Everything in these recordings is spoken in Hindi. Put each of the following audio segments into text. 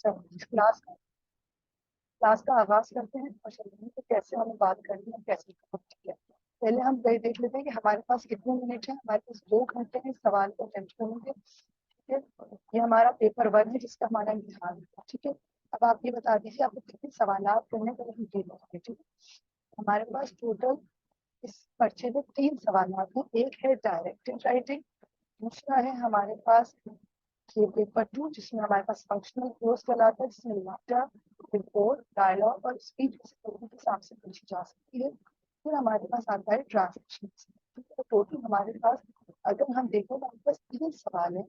चलो क्लास का आगाज करते हैं और चलते हैं कि कैसे हमें बात करनी है, कैसे करना है, ठीक है। पहले हम देख लेते हैं कि हमारे पास कितने मिनट है। हमारे पास 2 घंटे हैं इस सवाल को अटेम्प्ट करने के, ठीक है। ये हमारा पेपर 1 है जिसका हमारा इम्तिहान है, ठीक है। अब आप ये बता दीजिए आपको कितने सवाल करने के लिए हम ये लेंगे, ठीक है। हमारे पास टोटल इस पर्चे में 3 सवाल हैं। एक है डायरेक्टेड राइटिंग, दूसरा है हमारे पास ये पेपर 2 जिसमें हमारे पास फंक्शनल क्लोज कहलाता है, जिसमें लेटर, रिपोर्ट, डायलॉग और स्पीच के हिसाब से पूछी जा सकती है। फिर हमारे पास आता है ट्रांसलेशन। तो टोटल हमारे पास अगर हम देखें तो हमारे पास 3 सवाल है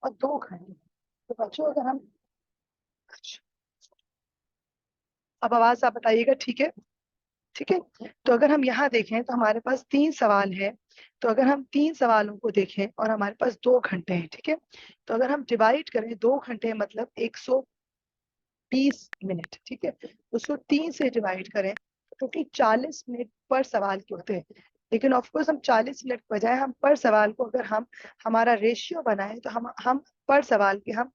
और 2 घंटे। तो बच्चों अगर हम, अब आवाज आप बताइएगा, ठीक है। ठीक है, तो अगर हम यहाँ देखें तो हमारे पास 3 सवाल है। तो अगर हम 3 सवालों को देखें और हमारे पास 2 घंटे हैं, ठीक है। तो अगर हम डिवाइड करें 2 घंटे मतलब 120 मिनट, ठीक है। उसको 3 से डिवाइड करें तो टोटल 40 मिनट पर सवाल के होते हैं। लेकिन ऑफकोर्स हम 40 मिनट बजाय हम पर सवाल को अगर हम हमारा रेशियो बनाए तो हम पर सवाल के हम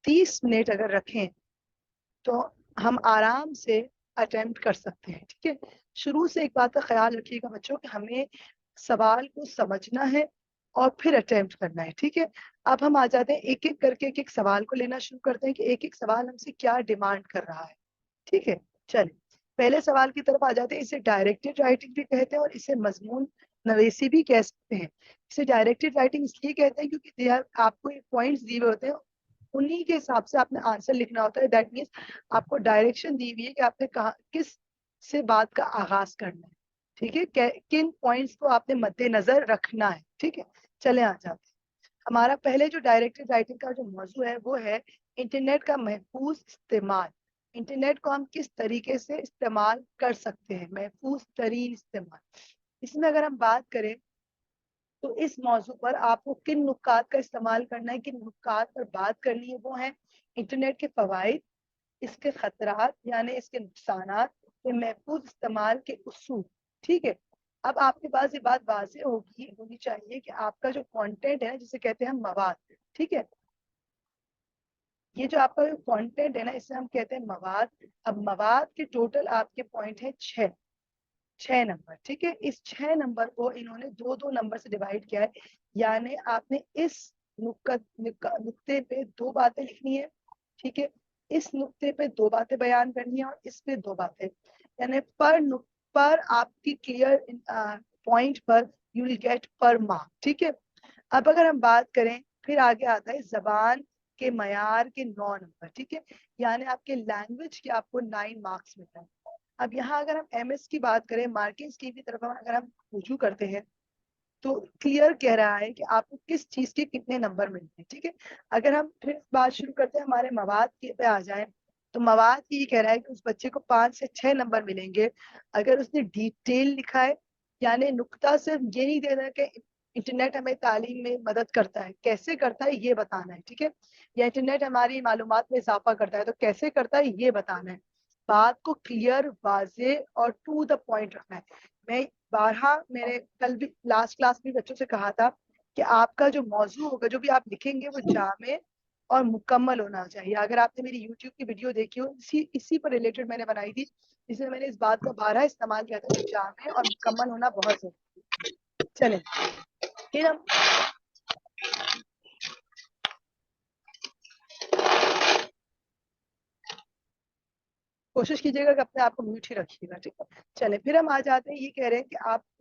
30 मिनट अगर रखें तो हम आराम से अटेम्प्ट कर सकते हैं, ठीक है। शुरू से एक बात का ख्याल रखिएगा बच्चों कि हमें सवाल को समझना है और फिर अटेम्प्ट करना है, ठीक है। अब हम आ जाते हैं एक एक करके एक एक सवाल को लेना शुरू करते हैं कि एक एक सवाल हमसे क्या डिमांड कर रहा है, ठीक है। चलिए पहले सवाल की तरफ आ जाते हैं। इसे डायरेक्टेड राइटिंग भी कहते हैं और इसे मजमून नवीसी भी कह सकते हैं। इसे डायरेक्टेड राइटिंग इसलिए कहते हैं क्योंकि आपको पॉइंट्स दिए हुए होते हैं, उन्हीं के हिसाब से आपने आंसर लिखना होता है। दैट मीन्स आपको डायरेक्शन दी हुई है कि आपने कहा किस से बात का आगाज करना है, ठीक है। किन पॉइंट्स को आपने मद्देनजर रखना है, ठीक है। चले आ जाते हैं। हमारा पहले जो डायरेक्टेड राइटिंग का जो मौजू है वो है इंटरनेट का महफूज इस्तेमाल। इंटरनेट को हम किस तरीके से इस्तेमाल कर सकते हैं, महफूज तरीन इस्तेमाल। इसमें अगर हम बात करें तो इस मौजू पर आपको किन नुकात का इस्तेमाल करना है, किन नुकात पर बात करनी है, वो है इंटरनेट के फवाइद, इसके खतरात यानी इसके नुकसानात, ये महफूज इस्तेमाल के उसूल, ठीक है। अब आपके पास ये बात वाज़ेह होनी चाहिए कि आपका जो कंटेंट है जिसे कहते हैं हम मवाद, ठीक है। ये जो आपका कंटेंट है ना इसे हम कहते हैं मवाद। अब मवाद के टोटल आपके पॉइंट है 6 नंबर, ठीक है। इस 6 नंबर को इन्होंने 2-2 नंबर से डिवाइड किया है, यानी आपने इस नुक्ते पे 2 बातें लिखनी है, ठीक है। इस नुक्ते पे 2 बातें बयान करनी है और इस पे 2 बातें, यानी पर आपकी क्लियर पॉइंट पर यू विल गेट पर मार्क, ठीक है। अब अगर हम बात करें फिर आगे आता है जबान के मयार के 9 नंबर, ठीक है। यानी आपके लैंग्वेज के आपको 9 मार्क्स मिलता है। अब यहाँ अगर हम एमएस की बात करें, मार्किंग की भी तरफ अगर हम रुजू करते हैं तो क्लियर कह रहा है कि आपको किस चीज के कितने नंबर मिलते हैं, ठीक है। अगर हम फिर बात शुरू करते हैं हमारे मवाद के पे आ जाए तो मवाद ये कह रहा है कि उस बच्चे को 5 से 6 नंबर मिलेंगे अगर उसने डिटेल लिखा है। यानी नुक्ता सिर्फ ये नहीं देना कि इंटरनेट हमें तालीम में मदद करता है, कैसे करता है ये बताना है, ठीक है। या इंटरनेट हमारी मालूमात में इजाफा करता है तो कैसे करता है ये बताना है। बात को क्लियर, वाजे और टू द पॉइंट रखना है। मैं बारहा मैंने कल भी लास्ट क्लास में बच्चों से कहा था कि आपका जो मौजू होगा, जो भी आप लिखेंगे वो जामे और मुकम्मल होना चाहिए। अगर आपने मेरी यूट्यूब की वीडियो देखी हो, इसी पर रिलेटेड मैंने बनाई थी, जिसमें मैंने इस बात का बारहा इस्तेमाल किया था कि जामे और मुकम्मल होना बहुत जरूरी है। चले फिर हम कोशिश कीजिएगा कि अपने आप को म्यूट ही रखिएगा, ठीक है। चले फिर हम आ जाते हैं, ये कह रहे हैं कि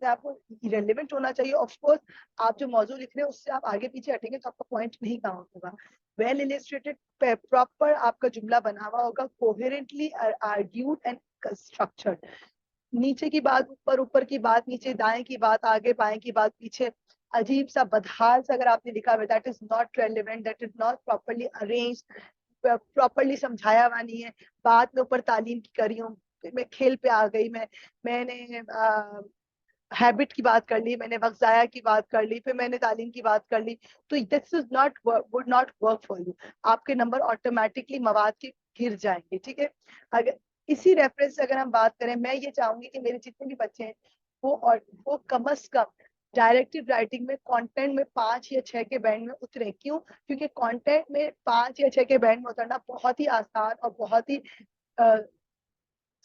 आपको रेलिवेंट होना चाहिए। ऑफ कोर्स आप जो मौजूद लिख रहे हैं उससे आप आगे पीछे हटेंगे तो आपका पॉइंट नहीं काउंट होगा। वेल इलस्ट्रेटेड, प्रॉपर आपका जुमला बना हुआ होगा, कोहेरेंटली आर्ग्यूड एंड स्ट्रक्चर्ड। नीचे की बात ऊपर, ऊपर की बात नीचे, दाएं की बात आगे, बाएं की बात पीछे। अजीब सा बदहाल सा अगर आपने लिखा हुआ, that is not relevant, that is not properly arrange, properly समझाया हुआ नहीं है। बात में ऊपर तालीम की करी हूँ, मैं खेल पे आ गई, मैंने हैबिट की बात कर ली, मैंने वक्त जाया की बात कर ली, फिर मैंने तालीम की बात कर ली, तो this is not would not work for you. आपके नंबर ऑटोमेटिकली मवाद के गिर जाएंगे, ठीक है। अगर इसी रेफरेंस से अगर हम बात करें, मैं ये चाहूंगी कि मेरे जितने भी बच्चे हैं वो कम अज कम डायरेक्टिव राइटिंग में कंटेंट में 5 या 6 के बैंड में उतरे। क्यों? क्योंकि कंटेंट में 5 या 6 के बैंड में उतरना बहुत ही आसान और बहुत ही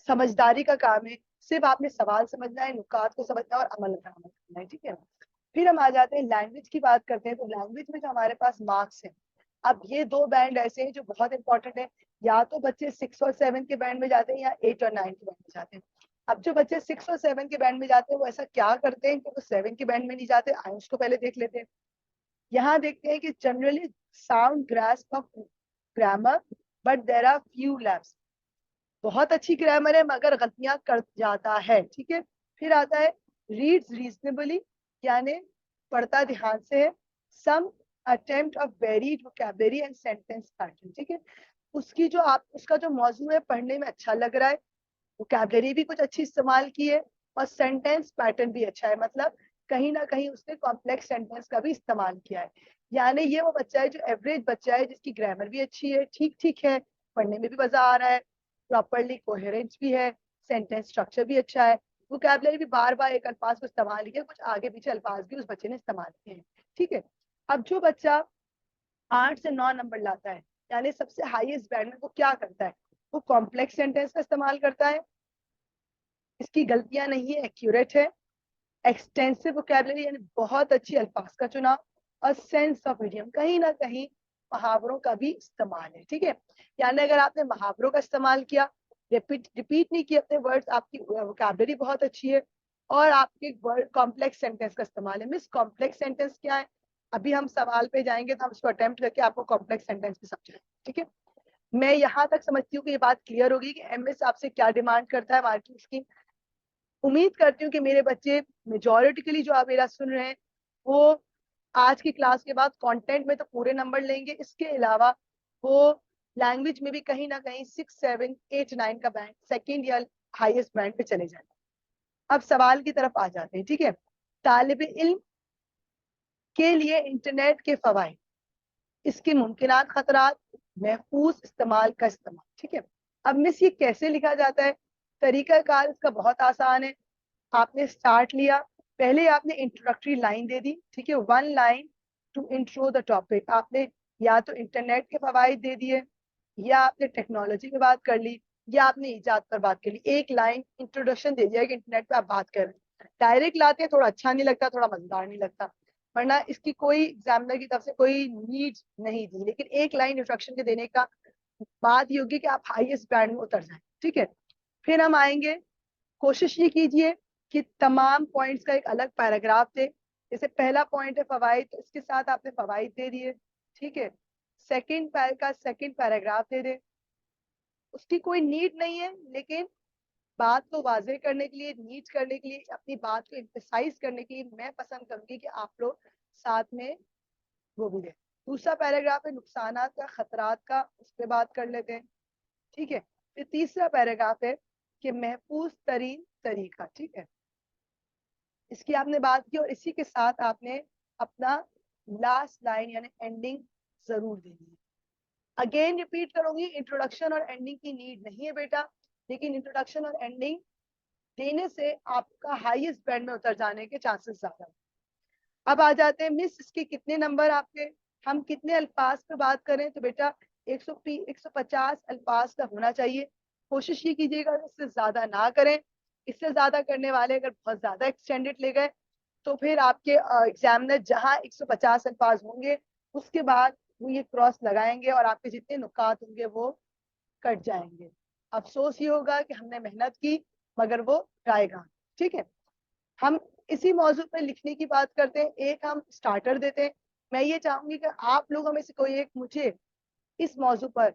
समझदारी का काम है। सिर्फ आपने सवाल समझना है, नुकात को समझना है और अमल करना है। ठीक है, फिर हम आ जाते हैं लैंग्वेज की बात करते हैं। तो लैंग्वेज में जो हमारे पास मार्क्स है, अब ये 2 बैंड ऐसे हैं जो बहुत इंपॉर्टेंट है। या तो बच्चे 6 और 7 के बैंड में जाते हैं या 8 और 9 के बैंड में जाते हैं। अब जो बच्चे 6 और 7 के बैंड में जाते हैं वो ऐसा क्या करते हैं कि वो 7 के बैंड में नहीं जाते? आए उसको पहले देख लेते हैं। यहाँ देखते हैं कि generally sound grasp of grammar but there are few lapses. बहुत अच्छी ग्रामर है मगर गलतियां कर जाता है। ठीक है, फिर आता है रीड्स रीजनेबली, यानी पढ़ता ध्यान से है। Some attempt of varied vocabulary and sentence pattern. ठीक है, उसकी जो आप उसका जो मौजू है पढ़ने में अच्छा लग रहा है, वोकैबुलरी भी कुछ अच्छी इस्तेमाल की है और सेंटेंस पैटर्न भी अच्छा है। मतलब कहीं ना कहीं उसने कॉम्प्लेक्स सेंटेंस का भी इस्तेमाल किया है। यानी ये वो बच्चा है जो एवरेज बच्चा है, जिसकी ग्रामर भी अच्छी है, ठीक ठीक है, पढ़ने में भी मजा आ रहा है, प्रॉपरली कोहेरेंस भी है, सेंटेंस स्ट्रक्चर भी अच्छा है, वोकैबुलरी भी बार बार एक अल्फाज को इस्तेमाल किया, कुछ आगे पीछे अल्फाज भी उस बच्चे ने इस्तेमाल किए हैं। ठीक है, अब जो बच्चा 8 से 9 नंबर लाता है, यानी सबसे हाईएस्ट बैंड में, वो क्या करता है? वो कॉम्प्लेक्स सेंटेंस का इस्तेमाल करता है, इसकी गलतियां नहीं है, एक्यूरेट है, एक्सटेंसिव वोकैबुलरी यानी बहुत अच्छी अल्फाज का चुनाव, और सेंस ऑफ इडियम, कहीं ना कहीं मुहावरों का भी इस्तेमाल है। ठीक है, यानी अगर आपने मुहावरों का इस्तेमाल किया, रिपीट नहीं किया अपने वर्ड्स, आपकी वोकैबुलरी बहुत अच्छी है, और आपके वर्ड कॉम्प्लेक्स सेंटेंस का इस्तेमाल है। मिस कॉम्प्लेक्स सेंटेंस क्या है? अभी हम सवाल पे जाएंगे तो हम उसको अटेम्प्ट करके आपको कॉम्प्लेक्स सेंटेंस भी समझाएंगे। ठीक है, मैं यहाँ तक समझती हूँ कि ये बात क्लियर होगी कि एमएस आपसे क्या डिमांड करता है मार्किंग की। उम्मीद करती हूँ कि मेरे बच्चे मेजोरिटिकली जो आप मेरा सुन रहे हैं वो आज की क्लास के बाद कंटेंट में तो पूरे नंबर लेंगे, इसके अलावा वो लैंग्वेज में भी कहीं ना कहीं 6, 7, 8, 9 का बैंड, सेकेंड या हाईएस्ट बैंड पे चले जाएंगे। अब सवाल की तरफ आ जाते हैं। ठीक है, तालिब इल्म के लिए इंटरनेट के फवाइद, इसके मुमकिनात खतरात, महफूज इस्तेमाल का इस्तेमाल। ठीक है, अब मिस ये कैसे लिखा जाता है? तरीकाकार इसका बहुत आसान है। आपने स्टार्ट लिया, पहले आपने इंट्रोडक्टरी लाइन दे दी। ठीक है, 1 line to intro the topic. आपने या तो इंटरनेट के फवाइद दे दिए, या आपने टेक्नोलॉजी पे बात कर ली, या आपने इजाद पर बात कर ली। एक लाइन इंट्रोडक्शन दे दिया कि इंटरनेट पे आप बात कर रहे हैं। डायरेक्ट लाते हैं, थोड़ा अच्छा नहीं लगता, थोड़ा मजेदार नहीं लगता, वरना इसकी कोई एग्जामिनर की तरफ से कोई नीड नहीं थी। लेकिन एक लाइन इंट्रोडक्शन के देने का बात ये होगी कि आप हाईएस्ट बैंड में उतर जाए। ठीक है, फिर हम आएंगे, कोशिश ये कीजिए कि तमाम पॉइंट्स का एक अलग पैराग्राफ दे। जैसे पहला पॉइंट है फवाइद, तो इसके साथ आपने फवाइद दे दिए। ठीक है, सेकंड पैर का सेकंड पैराग्राफ दे दे, उसकी कोई नीड नहीं है, लेकिन बात को वाजे करने के लिए, नीट करने के लिए, अपनी बात को एम्फेसाइज करने के लिए मैं पसंद करूंगी कि आप लोग साथ में वो भी दें। दूसरा पैराग्राफ है नुकसानात का, खतरात का, उस पर बात कर लेते हैं। ठीक है, फिर तीसरा पैराग्राफ है कि महफूज तरीन तरीका। ठीक है, इसकी आपने बात की, और इसी के साथ आपने अपना लास्ट लाइन यानी एंडिंग जरूर देनी है। अगेन रिपीट करूंगी, इंट्रोडक्शन और एंडिंग की नीड नहीं है बेटा, लेकिन इंट्रोडक्शन और एंडिंग देने से आपका हाईएस्ट बैंड में उतर जाने के चांसेस ज्यादा है। अब आ जाते हैं मिस इसके कितने नंबर आपके, हम कितने अल्फाज पे बात करें? तो बेटा 150 अल्फाज का होना चाहिए। कोशिश ये कीजिएगा इससे ज्यादा ना करें। इससे ज्यादा करने वाले अगर बहुत ज्यादा एक्सटेंडेड ले गए तो फिर आपके एग्जामिनर जहां 150 अल्फाज होंगे उसके बाद वो ये क्रॉस लगाएंगे और आपके जितने नुकात होंगे वो कट जाएंगे। अफसोस ये होगा कि हमने मेहनत की मगर वो रायगा। ठीक है, हम इसी मौजू पर लिखने की बात करते हैं। एक हम स्टार्टर देते हैं। मैं ये चाहूंगी कि आप लोगों में से कोई एक मुझे इस मौजू पर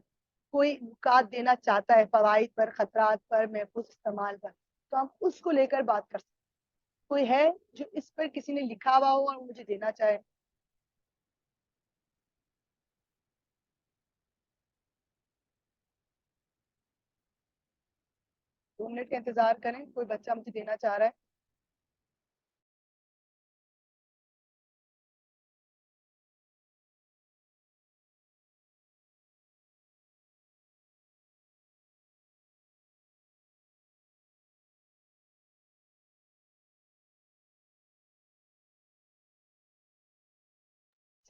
कोई नुकात देना चाहता है, फवाइद पर, खतरात पर, महफूज इस्तेमाल पर, तो हम उसको लेकर बात कर सकते हैं। कोई है जो इस पर किसी ने लिखा हुआ हो और मुझे देना चाहे? 2 मिनट का इंतजार करें, कोई बच्चा मुझे देना चाह रहा है।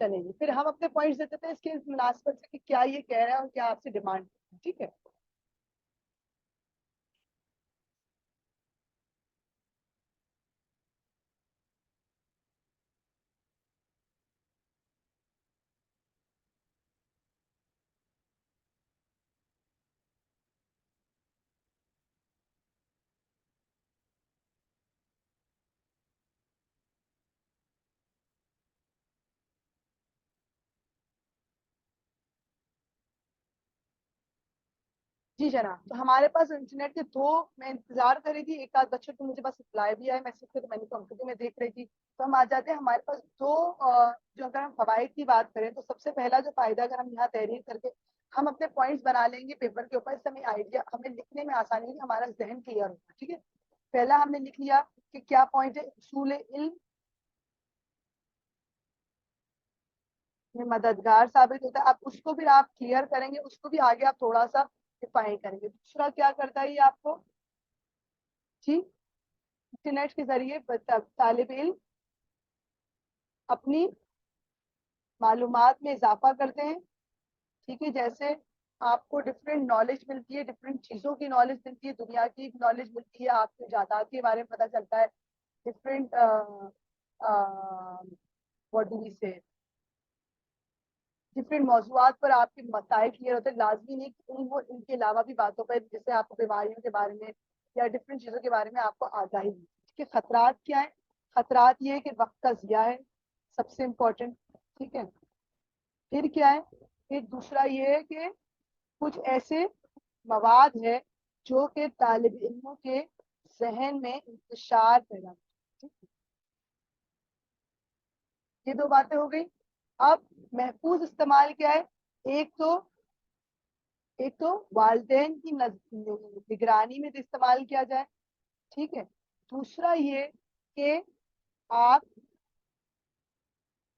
चलेगी। फिर हम अपने पॉइंट्स देते थे इसके मुनासिबत से कि क्या ये कह रहा है और क्या आपसे डिमांड, ठीक है। जी जनाब, तो हमारे पास इंटरनेट के दो, मैं इंतजार कर रही थी, एक आध बच्चों को मुझे बस रिप्लाई भी आया मैसेज पे, तो मैंने कंप्यूटर में देख रही थी। तो हम आ जाते हैं हमारे पास दो जो अगर हम फवाइद की बात करें तो सबसे पहला जो फायदा अगर हम यहाँ तहरीर करके हम अपने पॉइंट्स बना लेंगे पेपर के ऊपर, इससे हमें आइडिया, हमें लिखने में आसानी होगी, हमारा जहन क्लियर होगा, ठीक है। पहला हमने लिख लिया कि क्या पॉइंट है, उसूल इल्म में मददगार साबित होता है। अब उसको भी आप क्लियर करेंगे, उसको भी आगे आप थोड़ा सा डिफाइन करेंगे। दूसरा क्या करता है ये आपको, जी, इंटरनेट के जरिए तालिब इल्म अपनी मालूमात में इजाफा करते हैं, ठीक है। जैसे आपको डिफरेंट नॉलेज मिलती है, डिफरेंट चीज़ों की नॉलेज मिलती है, दुनिया की नॉलेज मिलती है, आपको जायदाद के बारे में पता चलता है, डिफरेंट व्हाट डू वी से, डिफरेंट मौजूआत पर आपके मसाइल क्लियर होते हैं। लाजमी नहीं कि वो इनके अलावा भी बातों पर, जैसे आपको बीमारियों के बारे में या डिफरेंट चीज़ों के बारे में आपको आगाही दी। ठीक है, खतरात क्या है, खतरात ये है कि वक्त का जिया है, सबसे इम्पोर्टेंट, ठीक है। फिर क्या है, फिर दूसरा ये है कि कुछ ऐसे मवाद है जो कि तालिब इल्मों के जहन में इंतशार पैदा करते हैं। ये दो बातें हो गई। अब महफूज इस्तेमाल क्या है, एक तो एक तो वालदेन की निगरानी में इस्तेमाल किया जाए, ठीक है। दूसरा ये कि आप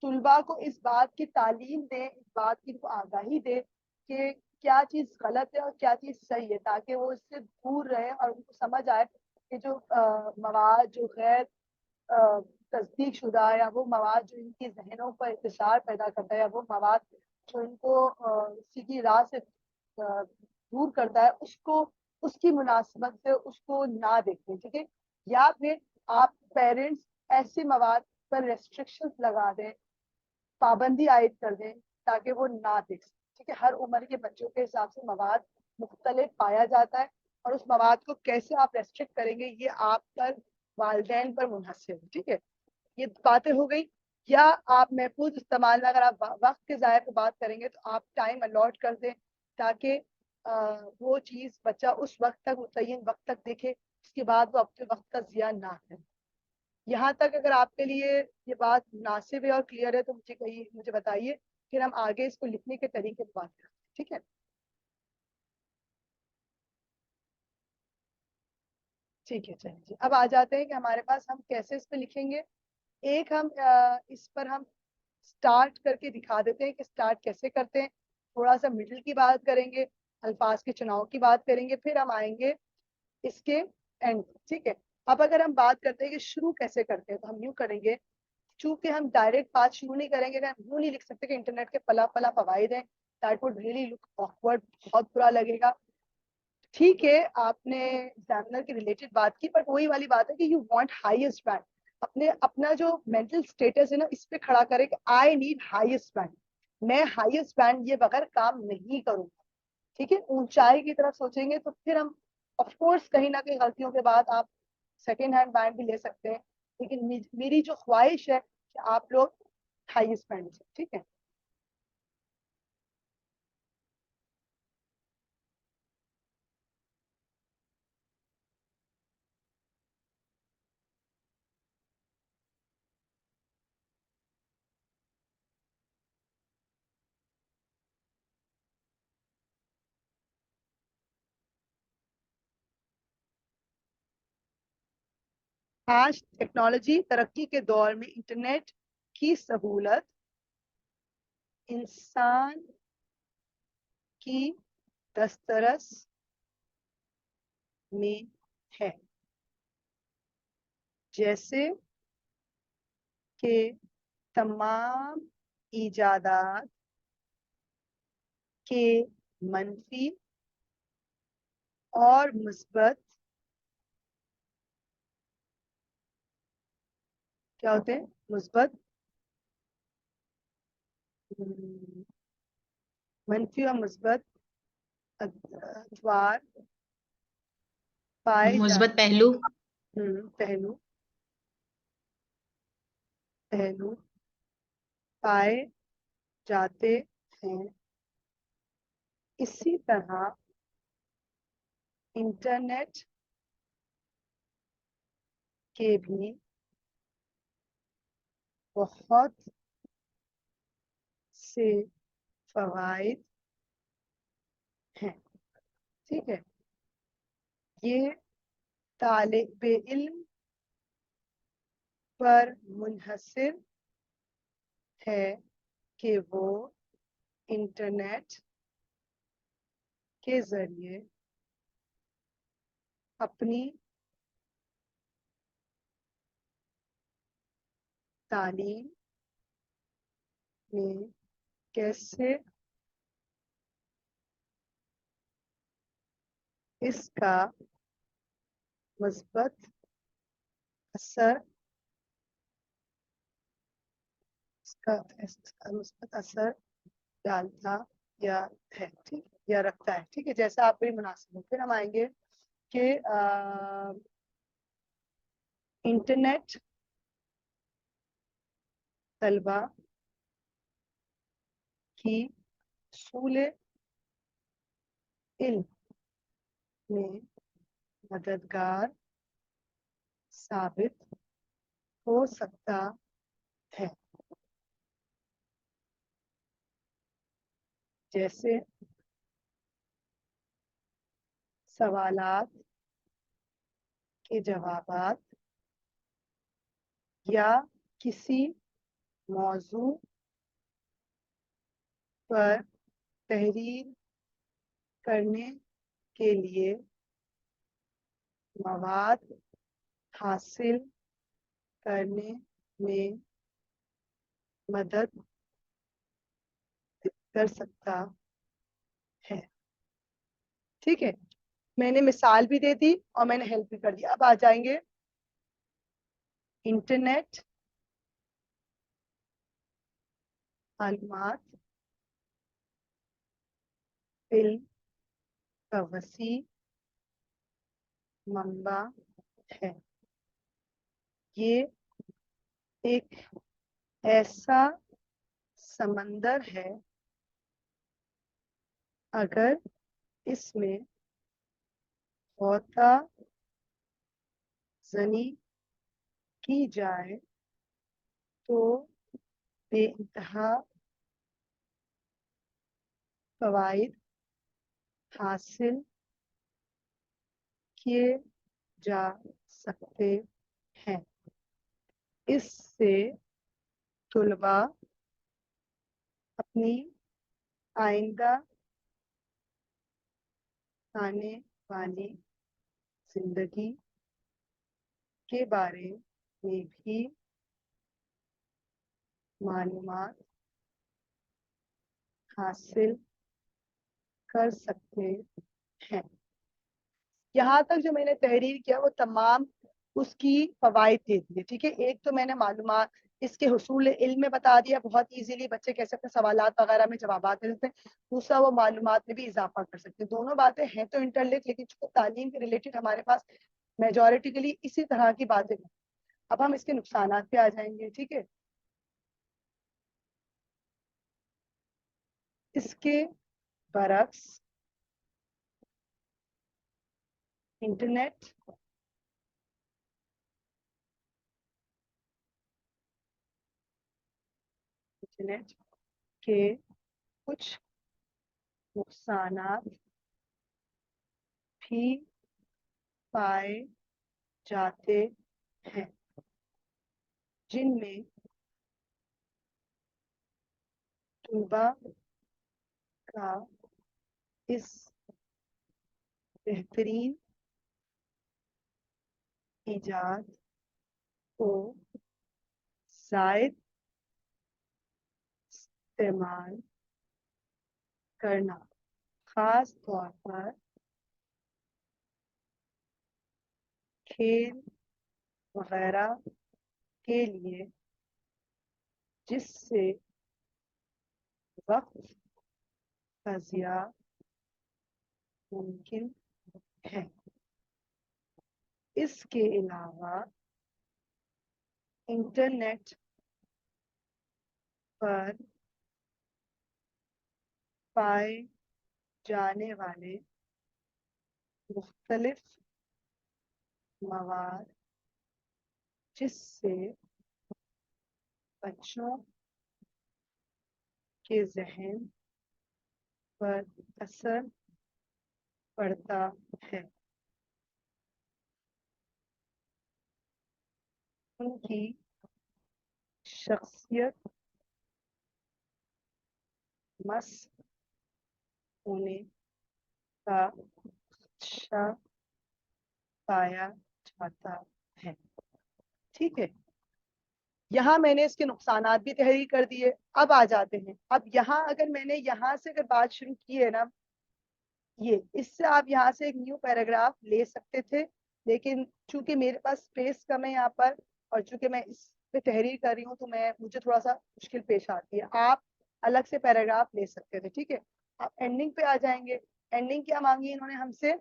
तुलबा को इस बात की तालीम दें, इस बात की उनको आगाही दें कि क्या चीज़ गलत है और क्या चीज़ सही है, ताकि वो इससे दूर रहे और उनको समझ आए कि जो मवाद जो गैर तस्दीक शुदा है, या वो मवाद जो इनकी जहनों पर इंतशार पैदा करता है, या वो मवाद जो इनको सीधी राह से दूर करता है, उसको उसकी मुनासिबत से उसको ना देखें, ठीक है। या फिर आप पेरेंट्स ऐसे मवाद पर रेस्ट्रिक्शंस लगा दें, पाबंदी आयद कर दें, ताकि वो ना देख सकें, ठीक है। हर उम्र के बच्चों के हिसाब से मवाद मुख्तलिफ पाया जाता है, और उस मवाद को कैसे आप रेस्ट्रिक्ट करेंगे ये आप पर, वालदेन पर मुनहसर है, ठीक है। ये बातें हो गई। या आप महफूज इस्तेमाल में अगर आप वक्त के ज़ाया पे बात करेंगे तो आप टाइम अलॉट कर दें, ताकि वो चीज़ बच्चा उस वक्त तक, मुतय्यन वक्त तक देखे, उसके बाद वो अपने वक्त का जिया ना करे। यहाँ तक अगर आपके लिए ये बात मुनासिब है और क्लियर है तो मुझे कहिए, मुझे बताइए, फिर हम आगे इसको लिखने के तरीके पर बात करते हैं, ठीक है। ठीक है, चलिए अब आ जाते हैं कि हमारे पास हम कैसे इस पे लिखेंगे। एक हम इस पर हम स्टार्ट करके दिखा देते हैं कि स्टार्ट कैसे करते हैं, थोड़ा सा मिडिल की बात करेंगे, अल्फाज के चुनाव की बात करेंगे, फिर हम आएंगे इसके एंड, ठीक है। अब अगर हम बात करते हैं कि शुरू कैसे करते हैं तो हम यूँ करेंगे, चूंकि हम डायरेक्ट बात शुरू नहीं करेंगे, अगर हम यूँ नहीं लिख सकते कि इंटरनेट के फला फला फवाइद हैं, that would really look awkward, बहुत बुरा लगेगा। ठीक है, आपने एग्जामिनर के रिलेटेड बात की, बट वही वाली बात है कि यू वांट हाईएस्ट बैंड, अपने अपना जो मेंटल स्टेटस है ना इस पे खड़ा करें कि आई नीड हाईएस्ट बैंड, मैं हाईएस्ट बैंड ये बगैर काम नहीं करूंगा, ठीक है। ऊंचाई की तरफ सोचेंगे तो फिर हम ऑफ कोर्स कहीं ना कहीं गलतियों के बाद आप सेकेंड हैंड बैंड भी ले सकते हैं, लेकिन मेरी जो ख्वाहिश है कि आप लोग हाईएस्ट बैंड, ठीक है। आज टेक्नोलॉजी तरक्की के दौर में इंटरनेट की सहूलत इंसान की दस्तरस में है, जैसे कि तमाम इजादात के मनफी और मुस्बत क्या होते हैं? मुस्बत, मनफी और मुस्बत अद्वार पाए मुस्बत जाते पहलू। पहलू पहलू पाए जाते हैं। इसी तरह इंटरनेट के भी बहुत से फवाइद हैं। ठीक है, ये तालिबे इल्म पर मुनहसर है कि वो इंटरनेट के जरिए अपनी तालीम में कैसे इसका मुस्बत असर इसका मुस्बत असर डालता या है, ठीक, या रखता है। ठीक है, जैसा आपको मुनासिब हो। फिर हम आएंगे कि इंटरनेट तलबा की उसूल इल्म में मददगार साबित हो सकता है। जैसे सवालात के जवाबात या किसी मौजू पर तहरीर करने के लिए मवाद हासिल करने में मदद कर सकता है। ठीक है, मैंने मिसाल भी दे दी और मैंने हेल्प भी कर दिया। अब आ जाएंगे इंटरनेट मालूमात इल्म का वसी मंबा है। ये एक ऐसा समंदर है, अगर इसमें गौता जनी की जाए तो बेइंतहा फवाइद हासिल किए जा सकते हैं। इससे तुलबा अपनी आइंदा आने वाली जिंदगी के बारे में भी मालूमात हासिल कर सकते हैं। यहाँ तक जो मैंने तहरीर किया वो तमाम उसकी फवाइद दे दिए। ठीक है, एक तो मैंने मालूमात इसके हुसूल इल्म में बता दिया, बहुत इजीली बच्चे कैसे अपने सवालात वगैरह में जवाबात दे सकते हैं। दूसरा, वो मालूमात में भी इजाफा कर सकते हैं। दोनों बातें हैं तो इंटरलिंक, लेकिन चूंकि तालीम के रिलेटेड हमारे पास मेजोरिटिकली इसी तरह की बातें हैं। अब हम इसके नुकसानात पे आ जाएंगे। ठीक है, इसके बरक्स इंटरनेट इंटरनेट के कुछ नुकसानात भी पाए जाते हैं, जिनमें तलबा का इस बेहतरीन इजाद को जायद इस्तेमाल करना, खास तौर पर खेल वगैरह के लिए, जिससे वक्त का ज़िया मुमकिन है। इसके अलावा इंटरनेट पर पाए जाने वाले मुख्तलिफ मवाद, जिससे बच्चों के ज़हन पर असर पड़ता है, उनकी शख्सियत मस होने का खदशा पाया जाता है। ठीक है, यहाँ मैंने इसके नुकसानात भी तहरीर कर दिए। अब आ जाते हैं, अब यहाँ अगर मैंने यहाँ से अगर बात शुरू की है ना, ये इससे आप यहाँ से एक न्यू पैराग्राफ ले सकते थे, लेकिन चूंकि मेरे पास स्पेस कम है यहाँ पर और चूंकि मैं इस पे तहरीर कर रही हूँ तो मैं मुझे थोड़ा सा मुश्किल पेश आती है। आप अलग से पैराग्राफ ले सकते थे। ठीक है, आप एंडिंग पे आ जाएंगे। एंडिंग क्या मांगी इन्होंने हमसे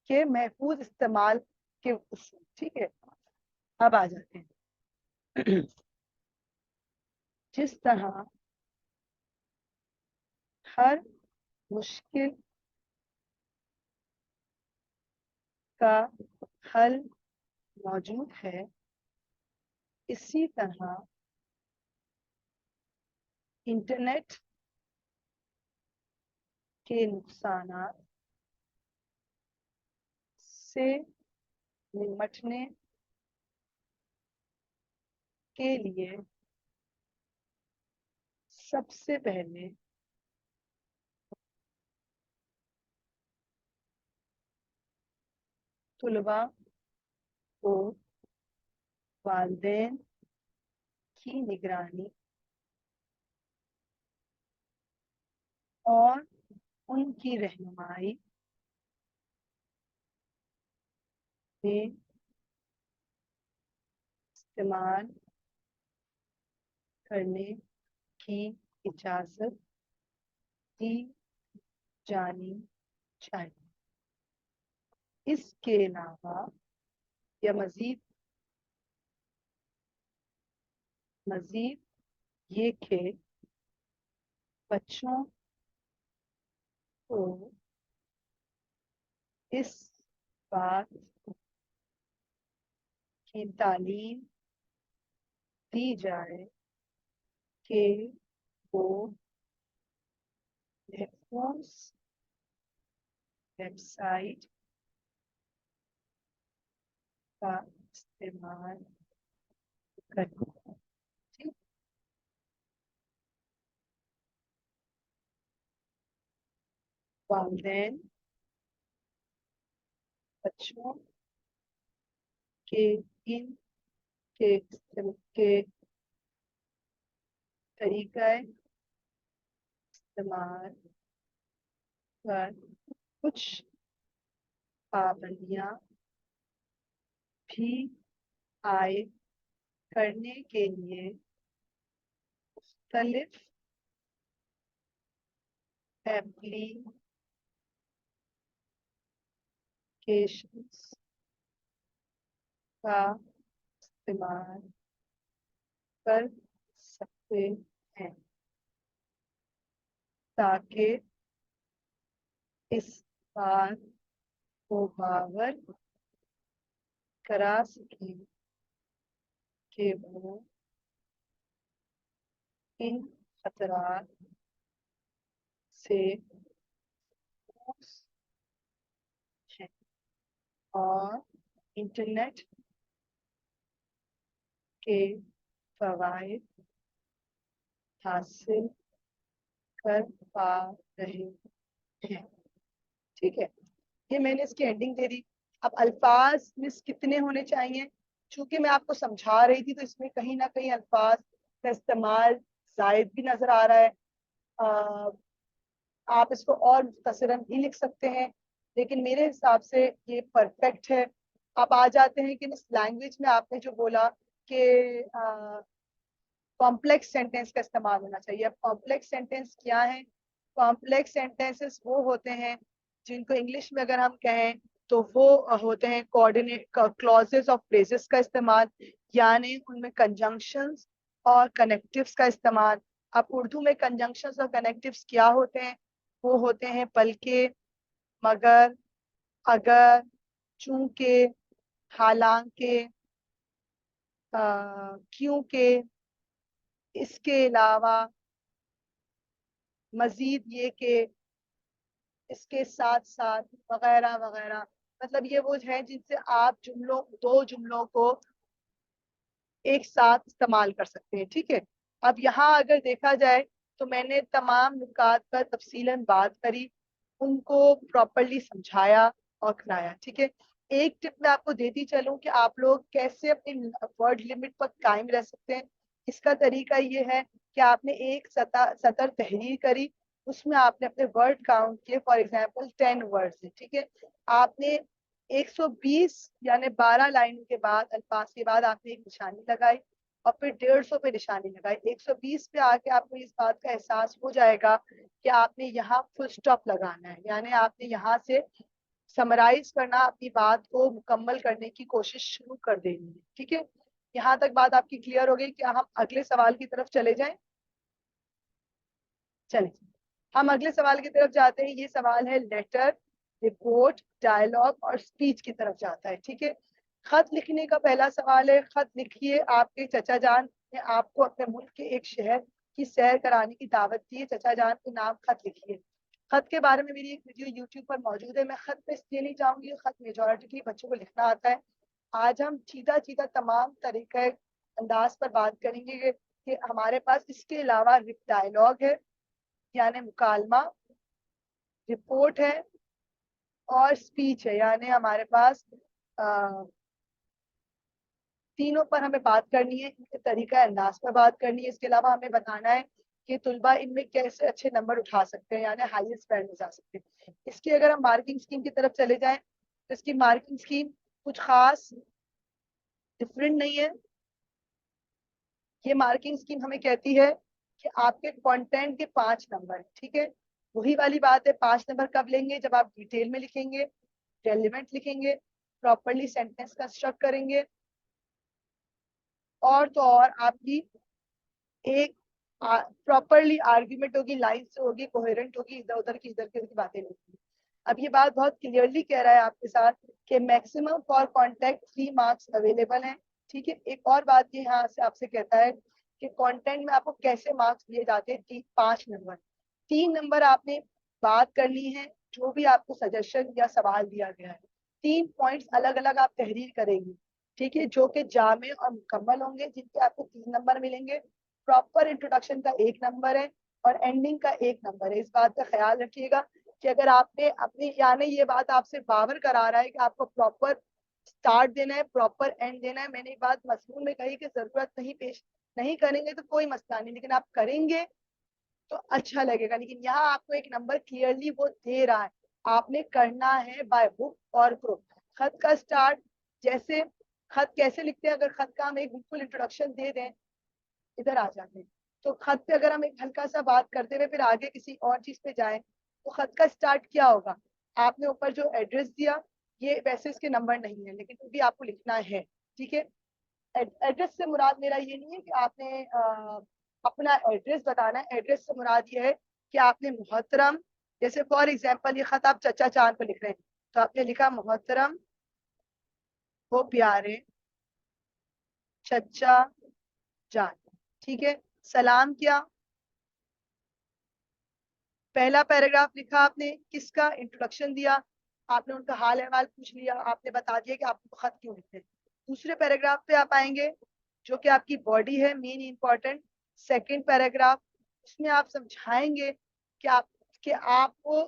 कि महफूज इस्तेमाल के उसूल। ठीक है, अब आ जाते हैं। जिस तरह हर मुश्किल का हल मौजूद है, इसी तरह इंटरनेट के नुकसानात से निपटने के लिए सबसे पहले तुलबा को वालिदैन की निगरानी और उनकी रहनुमाई में इस्तेमाल करने की इजाज़त दी जानी चाहिए। इसके अलावा या मजीद ये कि बच्चों को इस बात की तालीम दी जाए कि वो महफूज वेबसाइट का इस्तेमाल करें। ठीक, वालिदैन बच्चों के इन के तरीका इस्तेमाल पर कुछ पाबंदियां भी आयद करने के लिए मुख्तलिफ एप्लीकेशंस का इस्तेमाल कर सकते हैं, ताकि इस बात को बावर करा सके कि वो इन खतरात से महफूज हैं और इंटरनेट के फवायद हासिल कर पा रहे हैं। ठीक है, ये मैंने इसकी एंडिंग दे दी। अब अल्फाज मिस कितने होने चाहिए, चूंकि मैं आपको समझा रही थी तो इसमें कहीं ना कहीं अल्फाज का इस्तेमाल जायद भी नजर आ रहा है। आप इसको और मुख्तसरन भी लिख सकते हैं, लेकिन मेरे हिसाब से ये परफेक्ट है। अब आ जाते हैं कि इस लैंग्वेज में आपने जो बोला कि कॉम्प्लेक्स सेंटेंस का इस्तेमाल होना चाहिए। अब कॉम्प्लेक्स सेंटेंस क्या है? कॉम्प्लेक्स सेंटेंसेस वो होते हैं जिनको इंग्लिश में अगर हम कहें तो वो होते हैं कोऑर्डिनेट क्लॉजेस ऑफ फ्रेजेस का इस्तेमाल, यानी उनमें कंजंक्शंस और कनेक्टिव्स का इस्तेमाल। अब उर्दू में कंजंक्शंस और कनेक्टिव्स क्या होते हैं? वो होते हैं बल्कि, मगर, अगर, चूंकि, हालांकि, क्योंकि, इसके अलावा, मजीद ये कि, इसके साथ साथ, वगैरह वगैरह। मतलब ये वो है जिनसे आप जुमलों, दो जुमलों को एक साथ इस्तेमाल कर सकते हैं। ठीक है। अब यहाँ अगर देखा जाए तो मैंने तमाम नुकात पर तफसीलन बात करी, उनको प्रॉपरली समझाया और कराया। ठीक है। एक टिप मैं आपको देती चलूं कि आप लोग कैसे अपनी वर्ड लिमिट पर कायम रह सकते हैं। इसका तरीका ये है कि आपने एक सतर तहरीर करी, उसमें आपने अपने वर्ड काउंट किए, फॉर एग्जांपल 10 वर्ड्स है। ठीक है। आपने 120 यानी 12 लाइन के बाद, अल्फाज के बाद आपने एक निशानी लगाई और फिर 150 पे निशानी लगाई। 120 पे आके आपको इस बात का एहसास हो जाएगा कि आपने यहाँ फुल स्टॉप लगाना है, यानी आपने यहाँ से समराइज करना, अपनी बात को मुकम्मल करने की कोशिश शुरू कर देनी है। ठीक है। यहाँ तक बात आपकी क्लियर हो गई। क्या हम अगले सवाल की तरफ चले जाएं? चले, हम अगले सवाल की तरफ जाते हैं। ये सवाल है लेटर, रिपोर्ट, डायलॉग और स्पीच की तरफ जाता है। ठीक है। खत लिखने का पहला सवाल है। खत लिखिए। आपके चचा जान ने आपको अपने मुल्क के एक शहर की सैर कराने की दावत दी है। चचा जान के नाम खत लिखिए। खत के बारे में मेरी एक वीडियो यूट्यूब पर मौजूद है। मैं खत पे इसलिए नहीं जाऊंगी, खत मेजोरिटी बच्चों को लिखना आता है। आज हम सीधा सीधा तमाम तरीके अंदाज पर बात करेंगे कि हमारे पास इसके अलावा डायलॉग है, यानी मुकालमा, रिपोर्ट है और स्पीच है, यानी हमारे पास तीनों पर हमें बात करनी है, इनके तरीका अंदाज पर बात करनी है। इसके अलावा हमें बताना है कि तुलबा इनमें कैसे अच्छे नंबर उठा सकते हैं, यानी हाईएस्ट बैंड में जा सकते हैं। इसकी अगर हम मार्किंग स्कीम की तरफ चले जाएं तो इसकी मार्किंग स्कीम कुछ खास डिफरेंट नहीं है। ये मार्किंग स्कीम हमें कहती है कि आपके कंटेंट के 5 नंबर। ठीक है। वही वाली बात है, 5 नंबर कब लेंगे? जब आप डिटेल में लिखेंगे, रेलिवेंट लिखेंगे, प्रॉपरली सेंटेंस कंस्ट्रक्ट करेंगे, और तो और आपकी एक प्रॉपरली आर्ग्यूमेंट होगी, लाइन से होगी, कोहेरेंट होगी, इधर की बातें नहीं होगी। अब ये बात बहुत क्लियरली कह रहा है आपके साथ कि maximum for contact 3 marks available हैं। ठीक है। एक और बात ये यहाँ से आपसे कहता है कि कंटेंट में आपको कैसे मार्क्स दिए जाते हैं। 5 नंबर, 3 नंबर आपने बात करनी है, जो भी आपको सजेशन या सवाल दिया गया है। 3 पॉइंट्स अलग अलग आप तहरीर करेंगे। ठीक है। जो कि जामे और मुकम्मल होंगे, जिनके आपको 3 नंबर मिलेंगे। प्रॉपर इंट्रोडक्शन का 1 नंबर है और एंडिंग का 1 नंबर है। इस बात का ख्याल रखिएगा कि अगर आपने अपनी, यानी ये बात आपसे बावर करा रहा है कि आपको प्रॉपर स्टार्ट देना है, प्रॉपर एंड देना है। मैंने ये बात मजमून में कही कि जरूरत नहीं, पेश नहीं करेंगे तो कोई मसला नहीं, लेकिन आप करेंगे तो अच्छा लगेगा। लेकिन यहाँ आपको एक नंबर क्लियरली वो दे रहा है, आपने करना है बाय बुक और ग्रुप। खत का स्टार्ट, जैसे खत कैसे लिखते हैं, अगर खत का हम एक बिल्कुल इंट्रोडक्शन दे दें, इधर आ जाते हैं, तो खत पे अगर हम एक हल्का सा बात करते हुए फिर आगे किसी और चीज पे जाएं, तो खत का स्टार्ट क्या होगा? आपने ऊपर जो एड्रेस दिया, ये वैसे इसके नंबर नहीं है, लेकिन फिर भी आपको लिखना है। ठीक है। एड्रेस से मुराद मेरा ये नहीं है कि आपने अपना एड्रेस बताना है। एड्रेस से मुराद ये है कि आपने मोहतरम, जैसे फॉर एग्जांपल ये खत आप चचा चांद को लिख रहे हैं, तो आपने लिखा मोहतरम वो प्यारे चचा जान। ठीक है। सलाम किया, पहला पैराग्राफ लिखा आपने, किसका? इंट्रोडक्शन दिया, आपने उनका हाल अहवाल पूछ लिया, आपने बता दिया कि आपको खत क्यों लिखते हैं। दूसरे पैराग्राफ पे आप आएंगे, जो कि आपकी बॉडी है, मेन इंपॉर्टेंट। सेकंड पैराग्राफ, उसमें आप समझाएंगे कि आपको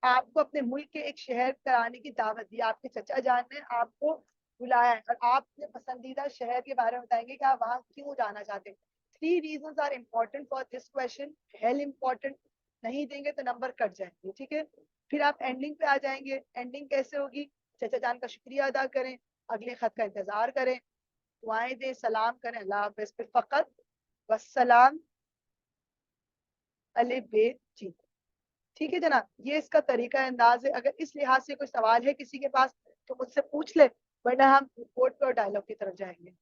आपको अपने मुल्क के एक शहर कराने की दावत दी, आपके चचा जान ने आपको बुलाया है और आपने पसंदीदा शहर के बारे में बताएंगे कि आप वहां क्यों जाना चाहते हैं। 3 reasons are important for this question, hell important, नहीं देंगे तो नंबर कट जाएंगे, ठीक है। फिर आप एंडिंग पे आ जाएंगे, एंडिंग कैसे होगी, चाचा जान का शुक्रिया अदा करें, अगले खत का इंतजार करें, दुआएं दें, सलाम करें, अल्लाह हाफ़िज़, फिर फकत वस्सलाम अले बेत जी, ठीक है जनाब। ये इसका तरीका अंदाज है। अगर इस लिहाज से कोई सवाल है किसी के पास तो मुझसे पूछ ले, वरना हम रिपोर्ट पे और डायलॉग की तरफ जाएंगे।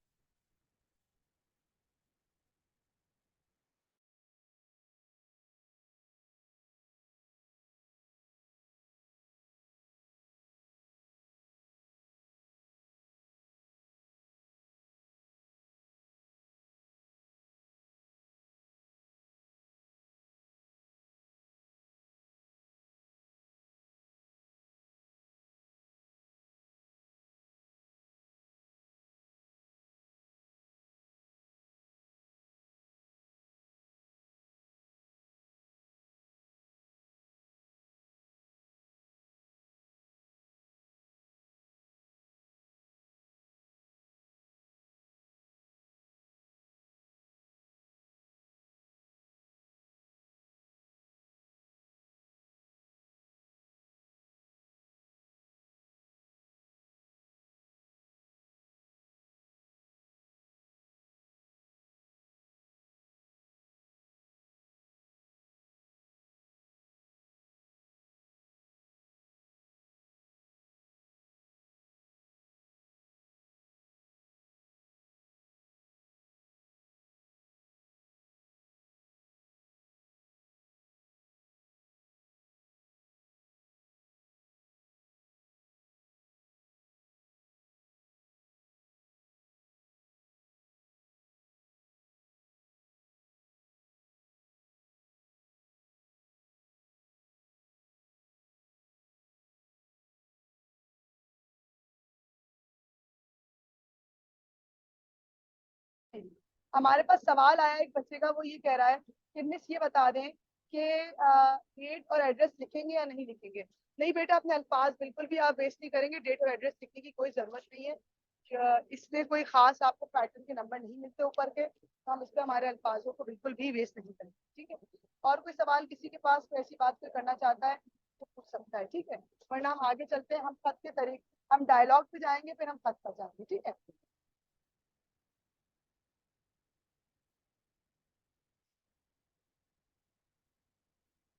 हमारे पास सवाल आया एक बच्चे का, वो ये कह रहा है कि मिस ये बता दें कि डेट और एड्रेस लिखेंगे या नहीं लिखेंगे। नहीं बेटा, अपने अल्फाज बिल्कुल भी आप वेस्ट नहीं करेंगे, डेट और एड्रेस लिखने की कोई जरूरत नहीं है। इसमें कोई खास आपको पैटर्न के नंबर नहीं मिलते ऊपर के, तो हम इस पर हमारे अल्फाजों को बिल्कुल भी वेस्ट नहीं करेंगे, ठीक है। और कोई सवाल किसी के पास कोई ऐसी बात कोई करना चाहता है तो पूछ सकता है, ठीक है। वरना हम आगे चलते हैं, हम खत के तरीके, हम डायलॉग पे जाएंगे, फिर हम खत पर जाएंगे, ठीक है।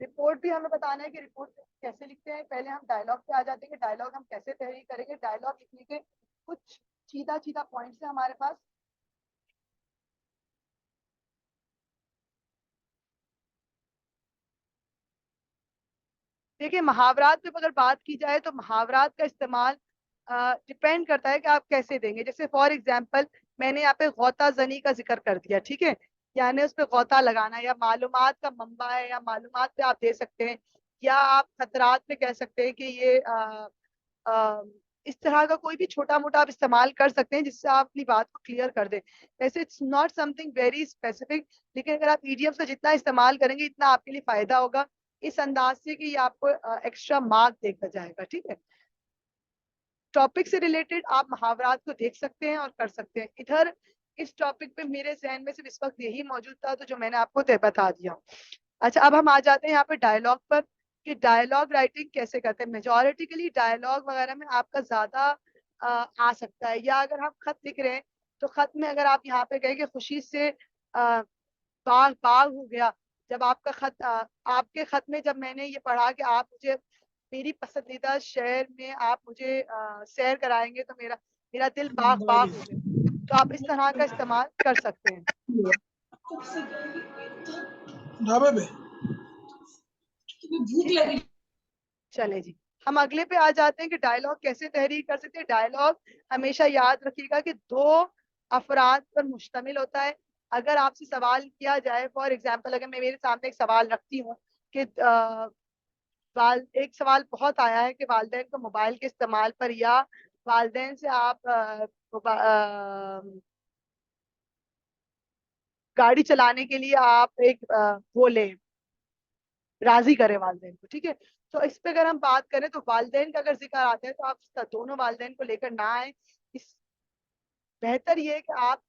रिपोर्ट भी हमें बताना है कि रिपोर्ट कैसे लिखते हैं। पहले हम डायलॉग पे आ जाते हैं कि डायलॉग हम कैसे तहरीर करेंगे। डायलॉग लिखने के कुछ सीधा सीधा पॉइंट्स है हमारे पास। देखिए, मुहावरात पे अगर बात की जाए तो मुहावरात का इस्तेमाल डिपेंड करता है कि आप कैसे देंगे। जैसे फॉर एग्जांपल, मैंने यहाँ पे गौता जनी का जिक्र कर दिया, ठीक है, यानी उस पे गौता लगाना, या मालूमात का मंबा है, या मालूमात पे आप दे सकते हैं, या आप खतरात पे कह सकते हैं कि ये आ, इस तरह का कोई भी छोटा मोटा आप इस्तेमाल कर सकते हैं जिससे आप अपनी बात को क्लियर कर दें। वैसे it's not something very specific, लेकिन अगर आप ईडीएम का जितना इस्तेमाल करेंगे इतना आपके लिए फायदा होगा, इस अंदाज से कि ये आपको एक्स्ट्रा मार्क देखा जाएगा, ठीक है। टॉपिक से रिलेटेड आप मुहावरात को देख सकते हैं और कर सकते हैं। इधर इस टॉपिक पे मेरे जहन में सिर्फ इस वक्त यही मौजूद था, तो जो मैंने आपको बता दिया। अच्छा, अब हम आ जाते हैं यहाँ पे डायलॉग पर, कि डायलॉग राइटिंग कैसे करते हैं। मेजोरिटी के लिए डायलॉग वगैरह में आपका ज्यादा आ सकता है, या अगर हम खत लिख रहे हैं तो खत में अगर आप यहाँ पे कहें कि खुशी से बाग बाग हो गया, जब आपका खत आपके खत में जब मैंने ये पढ़ा कि आप मुझे मेरी पसंदीदा शहर में आप मुझे सैर कराएंगे तो मेरा मेरा दिल बाग बाग हो गया, तो आप इस तरह का इस्तेमाल कर सकते हैं। ढाबे पे भूख ठीक है, लगी। चले जी, हम अगले पे आ जाते हैं कि डायलॉग कैसे तहरीर कर सकते हैं। डायलॉग हमेशा याद रखिएगा कि दो अफराद पर मुश्तमिल होता है। अगर आपसे सवाल किया जाए, फॉर एग्जाम्पल अगर मैं मेरे सामने एक सवाल रखती हूँ कि एक सवाल बहुत आया है कि वालदेन को मोबाइल के इस्तेमाल पर, या वालदेन से आप गाड़ी चलाने के लिए आप एक वो लें, राजी करें वालदेन को, ठीक है। तो इस पे अगर हम बात करें तो वालदेन का अगर जिक्र आता है तो आप दोनों वालदेन को लेकर ना आए। इस बेहतर ये है कि आप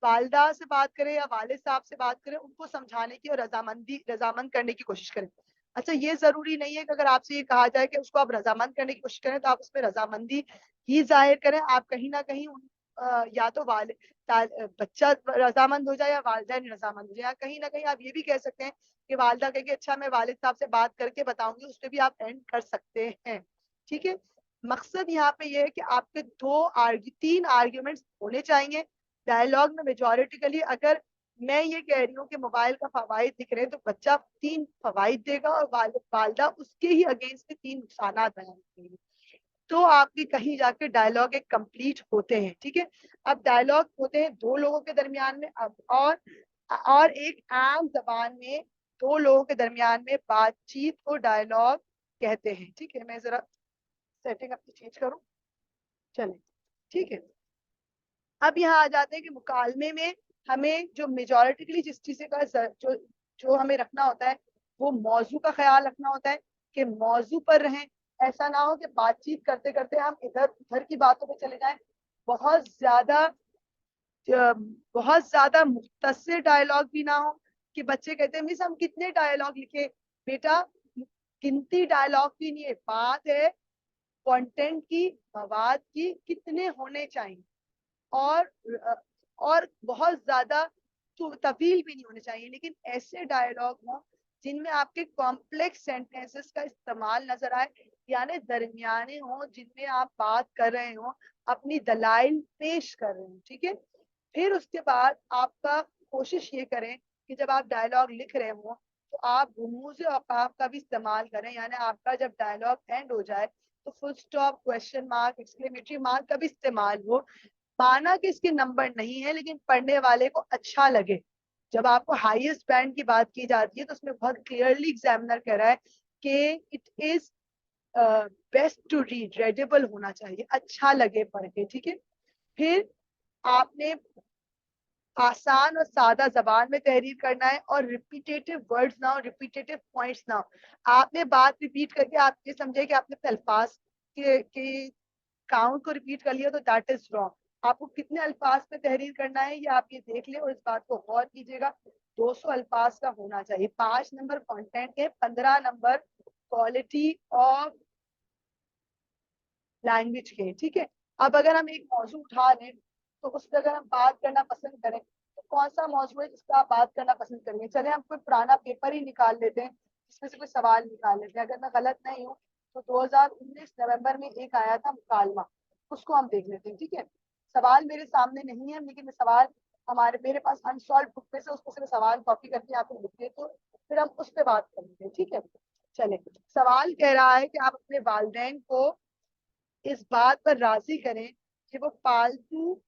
वालदा से बात करें या वालिद साहब से बात करें, उनको समझाने की और रजामंद करने की कोशिश करें। अच्छा, ये जरूरी नहीं है कि अगर आपसे ये कहा जाए कि उसको आप रजामंद करने की कोशिश करें तो आप उसमें रजामंदी ही जाहिर करें। आप कहीं ना कहीं या तो बच्चा रजामंद हो जाए या वालिदैन रजामंद हो जाए, या कहीं ना कहीं आप ये भी कह सकते हैं कि वालिदा कहेगी अच्छा मैं वालिद साहब से बात करके बताऊंगी, उस पर भी आप एंड कर सकते हैं। ठीक है, मकसद यहाँ पे ये है कि आपके तीन आर्ग्यूमेंट्स होने चाहिए डायलॉग में। मेजोरिटिकली अगर मैं ये कह रही हूँ कि मोबाइल का फवाइद दिख रहे हैं तो बच्चा 3 फवाइद देगा और वालदा उसके ही अगेंस्ट में 3 नुकसानात बयान करेगी, तो आपके कहीं जाके डायलॉग एक कंप्लीट होते हैं। ठीक है, अब डायलॉग होते हैं 2 लोगों के दरमियान में, अब और एक आम जबान में 2 लोगों के दरमियान में बातचीत को डायलॉग कहते हैं। ठीक है, मैं जरा सेटिंग अपनी चेंज करूं, चले। ठीक है, अब यहाँ आ जाते हैं कि मुकालमे में हमें जो मेजोरिटिकली जिस चीज का जो जो हमें रखना होता है वो मौजू का ख्याल रखना होता है कि मौजू पर रहें। ऐसा ना हो कि बातचीत करते करते हम इधर उधर की बातों पे चले जाएं। बहुत ज्यादा बहुत ज्यादा मुख्तसर डायलॉग भी ना हो कि बच्चे कहते हैं मिस हम कितने डायलॉग लिखे। बेटा, गिनती डायलॉग की नहीं है, बात है कंटेंट की, मवाद की, कितने होने चाहिए। और और बहुत ज्यादा तवील भी नहीं होने चाहिए, लेकिन ऐसे डायलॉग हो जिनमें आपके कॉम्प्लेक्स सेंटेंसेस का इस्तेमाल नजर आए, यानी दरमियाने हो जिनमें आप बात कर रहे हो, अपनी दलाइल पेश कर रहे हो। ठीक है, फिर उसके बाद आपका कोशिश ये करें कि जब आप डायलॉग लिख रहे हो तो आप रुमूज औकाफ का भी इस्तेमाल करें, यानी आपका जब डायलॉग एंड हो जाए तो full stop, question mark, exclamatory mark का भी इस्तेमाल हो। माना कि इसके नंबर नहीं है लेकिन पढ़ने वाले को अच्छा लगे। जब आपको हाईएस्ट बैंड की बात की जाती है तो उसमें बहुत क्लियरली एग्जामिनर कह रहा है कि it is best to read, readable होना चाहिए, अच्छा लगे पढ़ के। ठीक है, फिर आपने आसान और सादा जबान में तहरीर करना है और रिपीटेटिव वर्ड्स ना हो, रिपीटेटिव पॉइंट्स ना हो। आपने बात रिपीट करके आप ये समझे कि आपने अल्फाज के काउंट को रिपीट कर लिया तो दैट इज रॉन्ग। आपको कितने अल्फाज पे तहरीर करना है ये आप ये देख ले और इस बात को गौर कीजिएगा। 200 अल्फाज का होना चाहिए। 5 नंबर कंटेंट के, 15 नंबर क्वालिटी ऑफ लैंग्वेज के। ठीक है, अब अगर हम एक मौजू उठा लें तो उस पर अगर हम बात करना पसंद करें तो कौन सा मौजू है जिस पर आप बात करना पसंद करेंगे। चले हम कोई पुराना पेपर ही निकाल लेते हैं, जिसमें से कोई सवाल निकाल लेते हैं। अगर मैं गलत नहीं हूँ तो 2019 नवंबर में एक आया था मुकालमा, उसको हम देख लेते हैं। ठीक है, सवाल मेरे सामने नहीं है लेकिन सवाल मेरे पास अनसॉल्व बुक में से उसको से सवाल कॉपी करके यहाँ पे लिखिए, तो फिर हम उस पर बात करेंगे। ठीक है, चले। सवाल कह रहा है कि आप अपने वालिदैन को इस बात पर राजी करें कि वो पालतू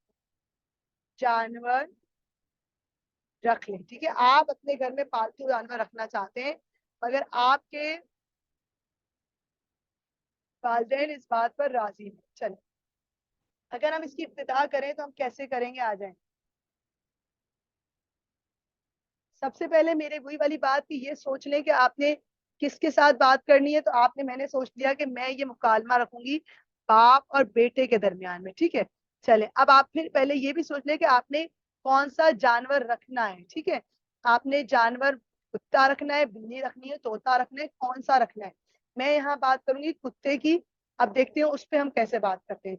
जानवर रख लें। ठीक है, आप अपने घर में पालतू जानवर रखना चाहते हैं मगर आपके वालिदैन इस बात पर राजी हैं। चलिए, अगर हम इसकी इब्तिदा करें तो हम कैसे करेंगे, आ जाएं। सबसे पहले मेरे वही वाली बात की ये सोच लें कि आपने किसके साथ बात करनी है। तो मैंने सोच लिया कि मैं ये मुकालमा रखूंगी बाप और बेटे के दरमियान में। ठीक है, चले। अब आप फिर पहले ये भी सोच लें कि आपने कौन सा जानवर रखना है। ठीक है, आपने जानवर कुत्ता रखना है, बिल्ली रखनी है, तोता रखना है, कौन सा रखना है। मैं यहाँ बात करूंगी कुत्ते की। अब देखते हैं उस पर हम कैसे बात करते हैं।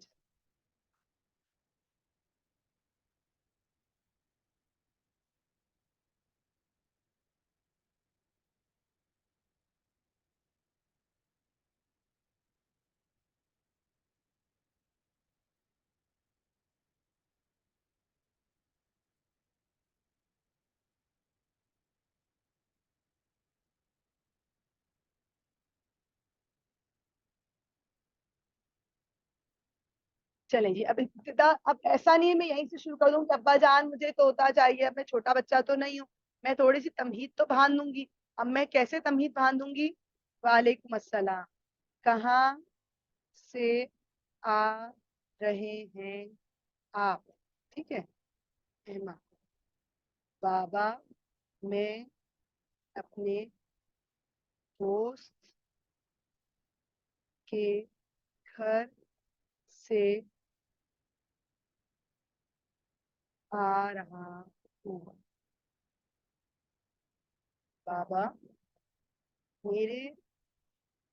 चलें जी, अब इब्तिदा, अब ऐसा नहीं है मैं यहीं से शुरू कर दूं कि अब्बा जान मुझे तोता चाहिए। अब मैं छोटा बच्चा तो नहीं हूँ, मैं थोड़ी सी तमहीद तो बांध दूंगी। अब मैं कैसे तमहीद बांध दूंगी। वालेकुम अस्सलाम, कहाँ से आ रहे हैं आप। ठीक है, एमा, बाबा, मैं अपने दोस्त के घर से आ रहा हूँ। बाबा मेरे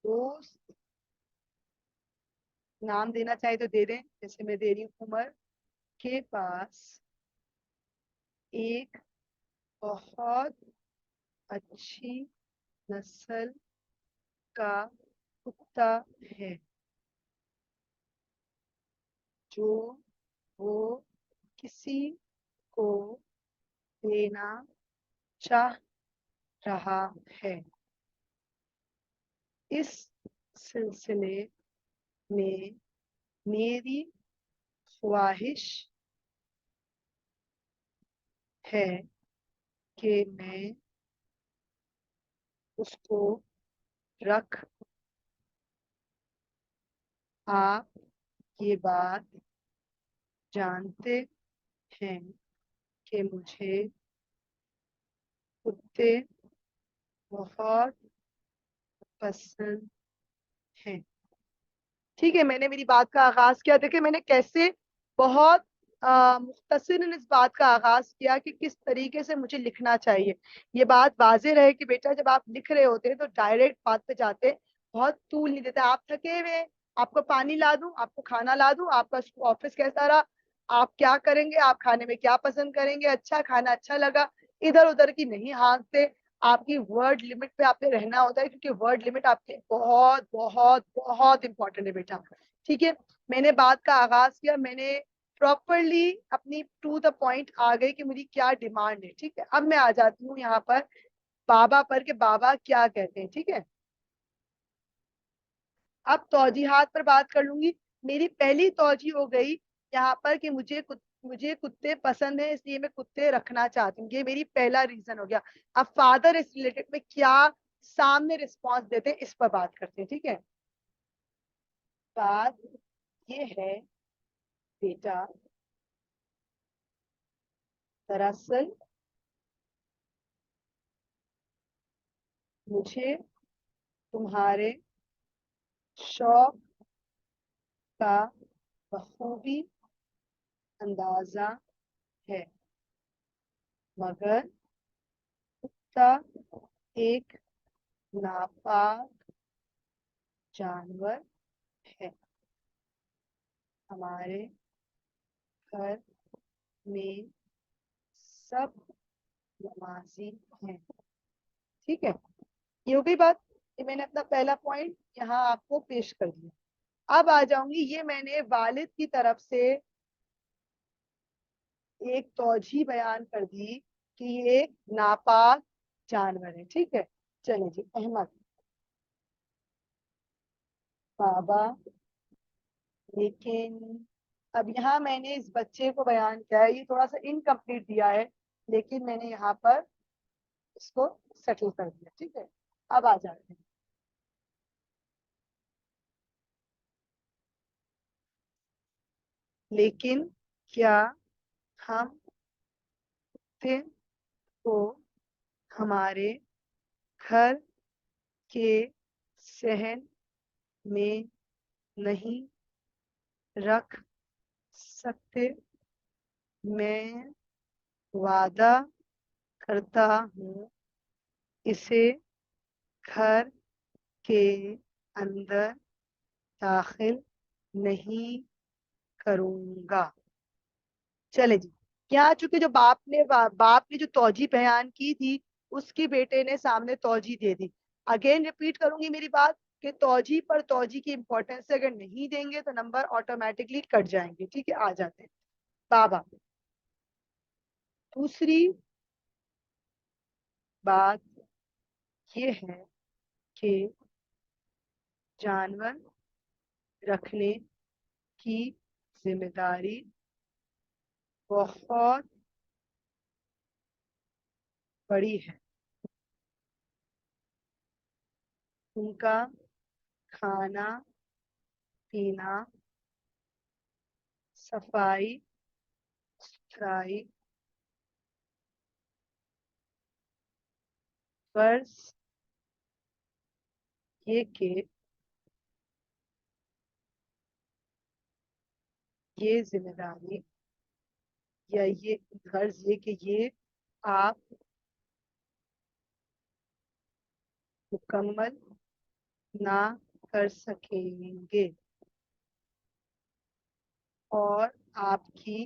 दोस्त, नाम देना चाहे तो दे दें, जैसे मैं दे रही हूँ, उमर के पास एक बहुत अच्छी नस्ल का कुत्ता है जो वो किसी को देना चाह रहा है। इस सिलसिले में मेरी ख्वाहिश है कि मैं उसको रख। आप ये बात जानते हैं कि मुझे कुत्ते बहुत पसंद हैं। ठीक है, मैंने मेरी बात का आगाज किया। देखिए मैंने कैसे बहुत मुख्तसरन इस बात का आगाज किया कि किस तरीके से मुझे लिखना चाहिए। ये बात वाज़ेह रहे कि बेटा जब आप लिख रहे होते हैं तो डायरेक्ट बात पे जाते हैं, बहुत तूल नहीं देते। आप थके हुए हैं, आपको पानी ला दूं, आपको खाना ला दूं, आपका ऑफिस कैसा रहा, आप क्या करेंगे, आप खाने में क्या पसंद करेंगे, अच्छा खाना अच्छा लगा, इधर उधर की नहीं हाँकते। आपकी वर्ड लिमिट पे आपने रहना होता है, क्योंकि वर्ड लिमिट आपके बहुत बहुत बहुत इंपॉर्टेंट है बेटा। ठीक है, मैंने बात का आगाज किया, मैंने प्रॉपरली अपनी टू द पॉइंट आ गई कि मेरी क्या डिमांड है। ठीक है, अब मैं आ जाती हूँ यहाँ पर बाबा पर, कि बाबा क्या कहते हैं। ठीक है, अब तौजीहात पर बात कर लूंगी। मेरी पहली तौजी हो गई यहाँ पर कि मुझे कुत्ते पसंद है, इसलिए मैं कुत्ते रखना चाहती हूँ। ये मेरी पहला रीजन हो गया। अब फादर इस रिलेटेड में क्या सामने रिस्पॉन्स देते हैं, इस पर बात करते हैं। ठीक है, बात ये है बेटा, दरअसल मुझे तुम्हारे शौक का बखूबी अंदाजा है, मगर कुत्ता एक नापाक जानवर है। हमारे घर में सब नमाजी हैं। ठीक है, ये हो गई बात। ये मैंने अपना पहला पॉइंट यहाँ आपको पेश कर दिया। अब आ जाऊंगी, ये मैंने वालिद की तरफ से एक तौजी बयान कर दी कि ये एक नापाक जानवर है। ठीक है, चलिए जी, अहमद, बाबा लेकिन, अब यहाँ मैंने इस बच्चे को बयान किया है, ये थोड़ा सा इनकम्प्लीट दिया है, लेकिन मैंने यहाँ पर इसको सेटल कर दिया। ठीक है, अब आ जाते हैं। लेकिन क्या हम थे को हमारे घर के सहन में नहीं रख सकते? मैं वादा करता हूँ इसे घर के अंदर दाखिल नहीं करूंगा। चले जी, यहाँ चूंकि जो बाप ने जो तौजी बयान की थी, उसकी बेटे ने सामने तौजी दे दी। अगेन रिपीट करूंगी मेरी बात कि तौजी पर तौजी की इंपॉर्टेंस अगर नहीं देंगे तो नंबर ऑटोमेटिकली कट जाएंगे। ठीक है, आ जाते हैं बाबा। दूसरी बात ये है कि जानवर रखने की जिम्मेदारी बहुत बड़ी है। उनका खाना पीना, सफाई सुथराई, फर्ज ये कि ये जिम्मेदारी या ये गर्ज ये कि ये आप मुकम्मल ना कर सकेंगे और आपकी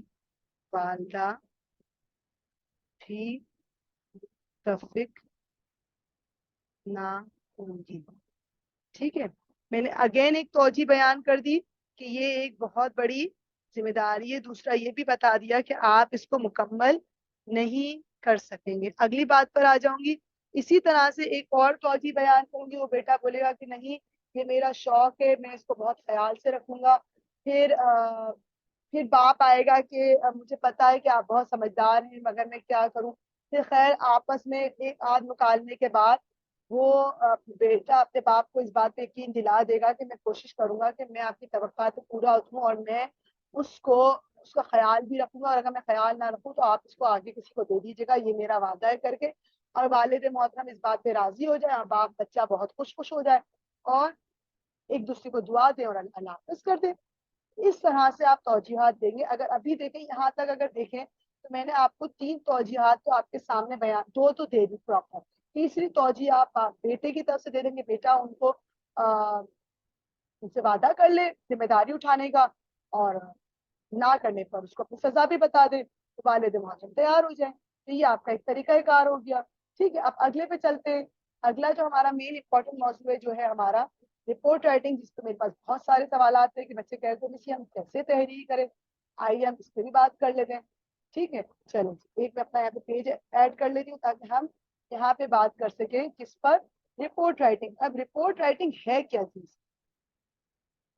वालदा भी तौफीक ना होगी। ठीक है, मैंने अगेन एक तौजी बयान कर दी कि ये एक बहुत बड़ी जिम्मेदारी है। दूसरा ये भी बता दिया कि आप इसको मुकम्मल नहीं कर सकेंगे। अगली बात पर आ जाऊंगी। इसी तरह से एक और तौजी बयान करूंगी। वो बेटा बोलेगा कि नहीं, ये मेरा शौक है, मैं इसको बहुत ख्याल से रखूंगा। फिर फिर बाप आएगा कि मुझे पता है कि आप बहुत समझदार हैं, मगर मैं क्या करूं। फिर खैर आपस में एक आध मुकालमे के बाद वो बेटा अपने बाप को इस बात पे यकीन दिला देगा कि मैं कोशिश करूंगा कि मैं आपकी तवक्कात पे पूरा उतरूं और मैं उसको उसका ख्याल भी रखूंगा, और अगर मैं ख्याल ना रखूं तो आप इसको आगे किसी को दे दीजिएगा, ये मेरा वादा है करके। और वालिद मोहतरम इस बात पे राजी हो जाए और बाप बच्चा बहुत खुश खुश हो जाए और एक दूसरे को दुआ दे और अल्लाह हाफिज कर दे। इस तरह से आप तौजीहात देंगे। अगर अभी देखें यहाँ तक अगर देखें तो मैंने आपको 3 तौजीहात तो आपके सामने बयान, 2 तो दे दी प्रॉपर। तीसरी तौजी आप बेटे की तरफ से दे देंगे, बेटा उनको उनसे वादा कर ले जिम्मेदारी उठाने का, और ना करने पर उसको अपनी सजा भी बता दे तो वालिद मोहतरम तैयार हो जाए। तो ये आपका एक तरीका कार हो गया। ठीक है, अब अगले पे चलते हैं। अगला जो हमारा मेन इंपॉर्टेंट मौजूद है जो है हमारा रिपोर्ट राइटिंग, जिसपे मेरे पास बहुत सारे सवाल आते हैं कि बच्चे कहते हैं मिस हम कैसे तहरीर करें। आइए हम इस पर भी बात कर लेते हैं। ठीक है, चलो एक मैं अपना यहाँ पे पेज ऐड कर लेती हूँ ताकि हम यहाँ पे बात कर सकें किस पर, रिपोर्ट राइटिंग। अब रिपोर्ट राइटिंग है क्या चीज,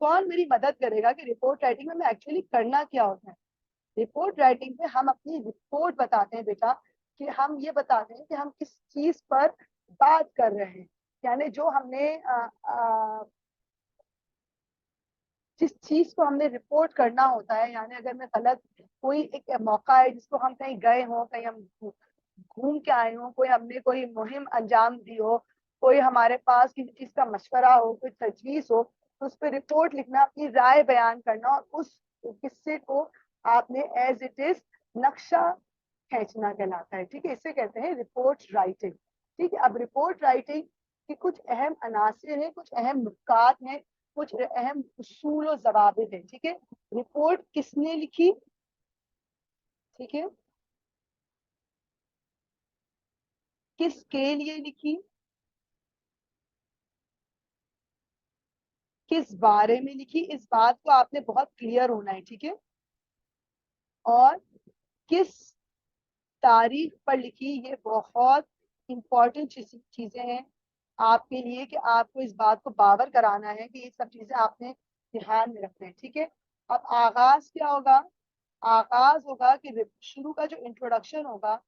कौन मेरी मदद करेगा कि रिपोर्ट राइटिंग में मैं एक्चुअली करना क्या होता है। रिपोर्ट राइटिंग में हम अपनी रिपोर्ट बताते हैं बेटा, कि हम ये बताते हैं कि हम किस चीज पर बात कर रहे हैं। यानी जो हमने जिस चीज को हमने रिपोर्ट करना होता है, यानी अगर मैं गलत, कोई एक मौका है जिसको हम कहीं गए हों, कहीं हम घूम के आए हों, कोई हमने कोई मुहिम अंजाम दी हो, कोई हमारे पास किसी चीज का मशवरा हो, कोई तजवीज हो, तो उस पर रिपोर्ट लिखना, अपनी राय बयान करना, और उस किस्से को आपने एज इट इज नक्शा खींचना कहलाता है। ठीक है, इसे कहते हैं रिपोर्ट राइटिंग। ठीक है, अब रिपोर्ट राइटिंग के कुछ अहम अनासिर हैं, कुछ अहम नुकात हैं, कुछ अहम उसूल और जवाबित हैं। ठीक है, रिपोर्ट किसने लिखी, ठीक है, किसके लिए लिखी, किस बारे में लिखी, इस बात को आपने बहुत क्लियर होना है। ठीक है, और किस तारीख पर लिखी, ये बहुत इंपॉर्टेंट चीजें हैं आपके लिए कि आपको इस बात को बावर कराना है कि ये सब चीजें आपने ध्यान में रखना है। ठीक है, अब आगाज क्या होगा, आगाज होगा कि शुरू का जो इंट्रोडक्शन होगा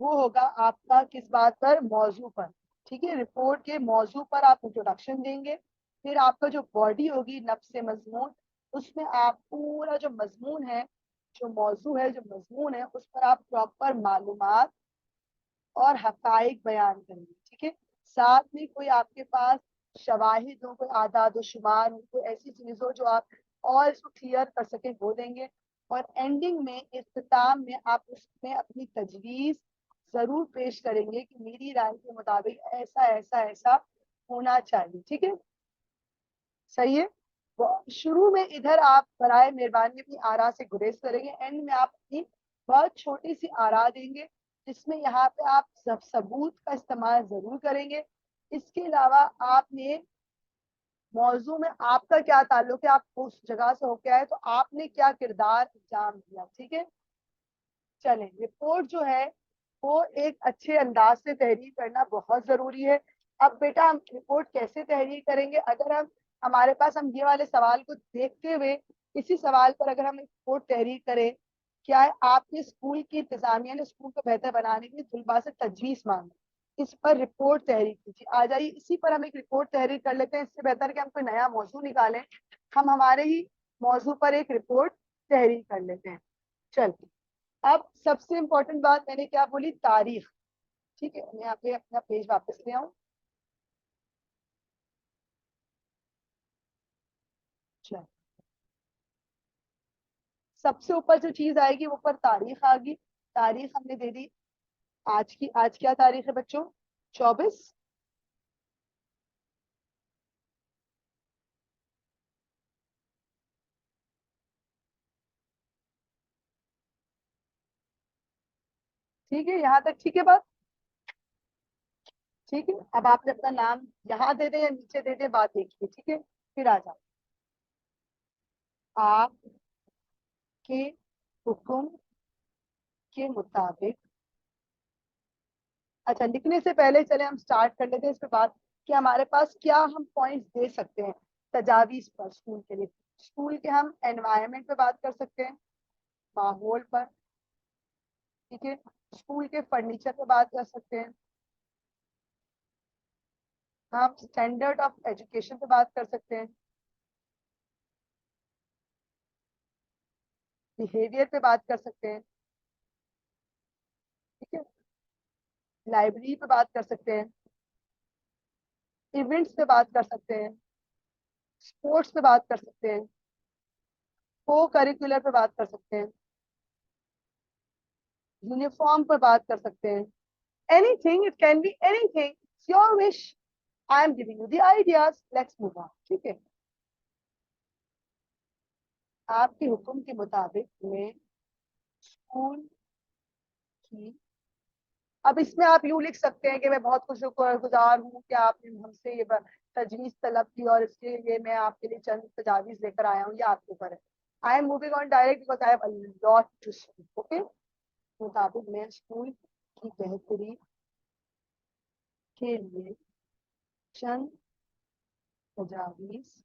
वो होगा आपका किस बात पर, मौजू पर। ठीक है, रिपोर्ट के मौजू पर आप इंट्रोडक्शन देंगे। फिर आपका जो बॉडी होगी नफ्स मजमून, उसमें आप पूरा जो मजमून है, जो मौजू है, जो मजमून है, उस पर आप प्रॉपर मालूमात और हकाइक बयान करेंगे। ठीक है, साथ में कोई आपके पास शवाहिद हो, कोई आदाद शुमार हो, कोई ऐसी चीज हो जो आप और इसको क्लियर कर सके वो देंगे। और एंडिंग में, इख्तिताम में, आप उसमें अपनी तजवीज जरूर पेश करेंगे कि मेरी राय के मुताबिक ऐसा ऐसा ऐसा होना चाहिए। ठीक है, सही है। शुरू में इधर आप बराए मेहरबानी अपनी आरा से गुरेज करेंगे, एंड में आप अपनी बहुत छोटी सी आरा देंगे, जिसमें यहाँ पे आप सब सबूत का इस्तेमाल जरूर करेंगे। इसके अलावा आपने मौजू में आपका क्या ताल्लुक है, आप उस जगह से होके आए तो आपने क्या किरदार अंजाम दिया। ठीक है, चलें, रिपोर्ट जो है वो एक अच्छे अंदाज से तहरीर करना बहुत जरूरी है। अब बेटा हम रिपोर्ट कैसे तहरीर करेंगे, अगर हम हमारे पास हम ये वाले सवाल को देखते हुए इसी सवाल पर अगर हम रिपोर्ट तहरीर करें, क्या है, आपने स्कूल की इंतजामिया ने स्कूल को बेहतर बनाने के लिए तलबा से तजवीज मांगी, इस पर रिपोर्ट तहरीर कीजिए। आ जाइए इसी पर हम एक रिपोर्ट तहरीर कर लेते हैं। इससे बेहतर कि हम कोई नया मौजू निकालें, हम हमारे ही मौजू पर एक रिपोर्ट तहरीर कर लेते हैं। चल, अब सबसे इंपॉर्टेंट बात मैंने क्या बोली, तारीख। ठीक है, मैं यहाँ पे अपना पेज वापस ले आऊं। चल, सबसे ऊपर जो चीज आएगी वो ऊपर तारीख आ गई। तारीख हमने दे दी आज की। आज क्या तारीख है बच्चों? 24। ठीक है, यहाँ तक ठीक है बात? ठीक है, अब आपने अपना नाम यहाँ दे दें या नीचे दे दें, बात देखिए। ठीक है, फिर आ जाओ। आपके हुक्म के मुताबिक। अच्छा, लिखने से पहले चले हम स्टार्ट कर लेते हैं इस पे बात कि हमारे पास क्या हम पॉइंट्स दे सकते हैं तजावीज पर स्कूल के लिए। स्कूल के हम एनवायरनमेंट पे बात कर सकते हैं, माहौल पर। ठीक है, स्कूल के फर्नीचर पे बात कर सकते हैं, हम स्टैंडर्ड ऑफ एजुकेशन पे बात कर सकते हैं, बिहेवियर पे बात कर सकते हैं। ठीक है, लाइब्रेरी पे बात कर सकते हैं, इवेंट्स पे बात कर सकते हैं, स्पोर्ट्स पे बात कर सकते हैं, को करिकुलर पे बात कर सकते हैं, यूनिफॉर्म पर बात कर सकते हैं। Anything, it can be anything, it's your wish. I am giving you the ideas, let's move on. ठीक है, आपके हुक्म के मुताबिक मैं स्कूल की। अब इसमें आप यूं लिख सकते हैं कि मैं बहुत खुश गुजार हूँ कि आपने हमसे ये तजवीज तलब की और इसके लिए मैं आपके लिए चंद तजावीज लेकर आया हूँ। ये आपके ऊपर है। I am moving on direct because I have a lot to speak. Okay, मुताबिक मैं स्कूल की बेहतरी के लिए चंद तजावीज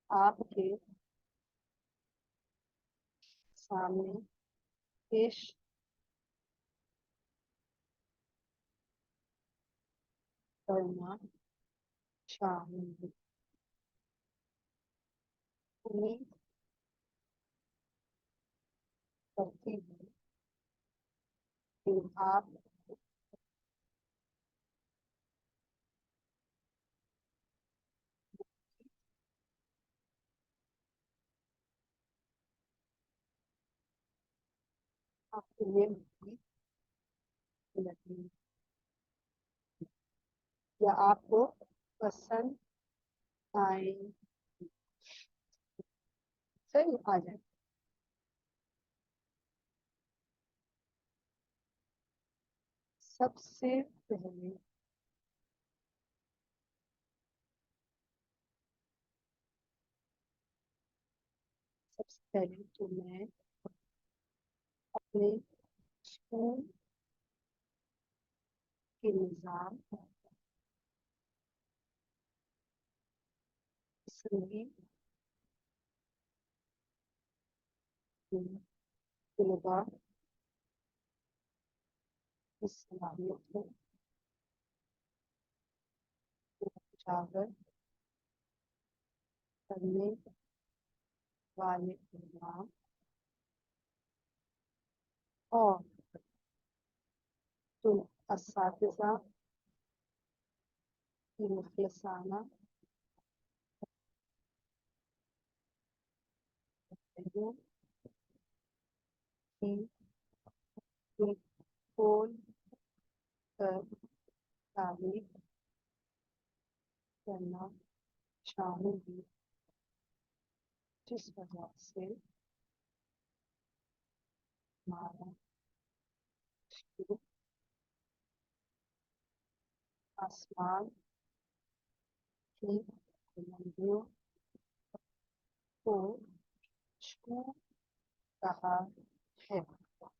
आपके सामने पेश करना चाहूंगी। उम्मीद करती हूँ कि आप आपके लिए मुफीद लगेंगे या आपको पसंद आएंगे। सही आ जाए। सबसे पहले सबसे पहले तो मैं अपने स्कूल के निज़ाम, इसलिए तलबा की सलाहियतों को उजागर करने वाले इमाम और तुम असातिज़ा की मुखलसाना तवज्जो की दिल खोल कर तारीफ करना चाहूंगी, जिस वजह से हमारा शुरू आसमान की बुलंदियों को छू रहा है।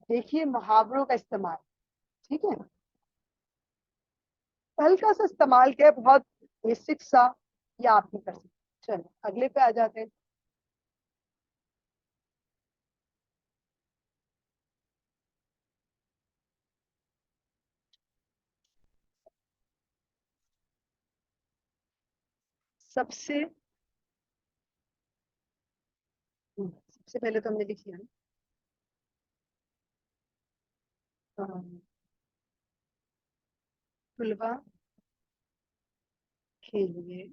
देखिए मुहावरों का इस्तेमाल। ठीक है, हल्का सा इस्तेमाल किया, बहुत बेसिक सा। ये आप नहीं कर सकते। चलो अगले पे आ जाते हैं। सबसे सबसे पहले तो हमने लिख लिया ना। तुलबा के लिए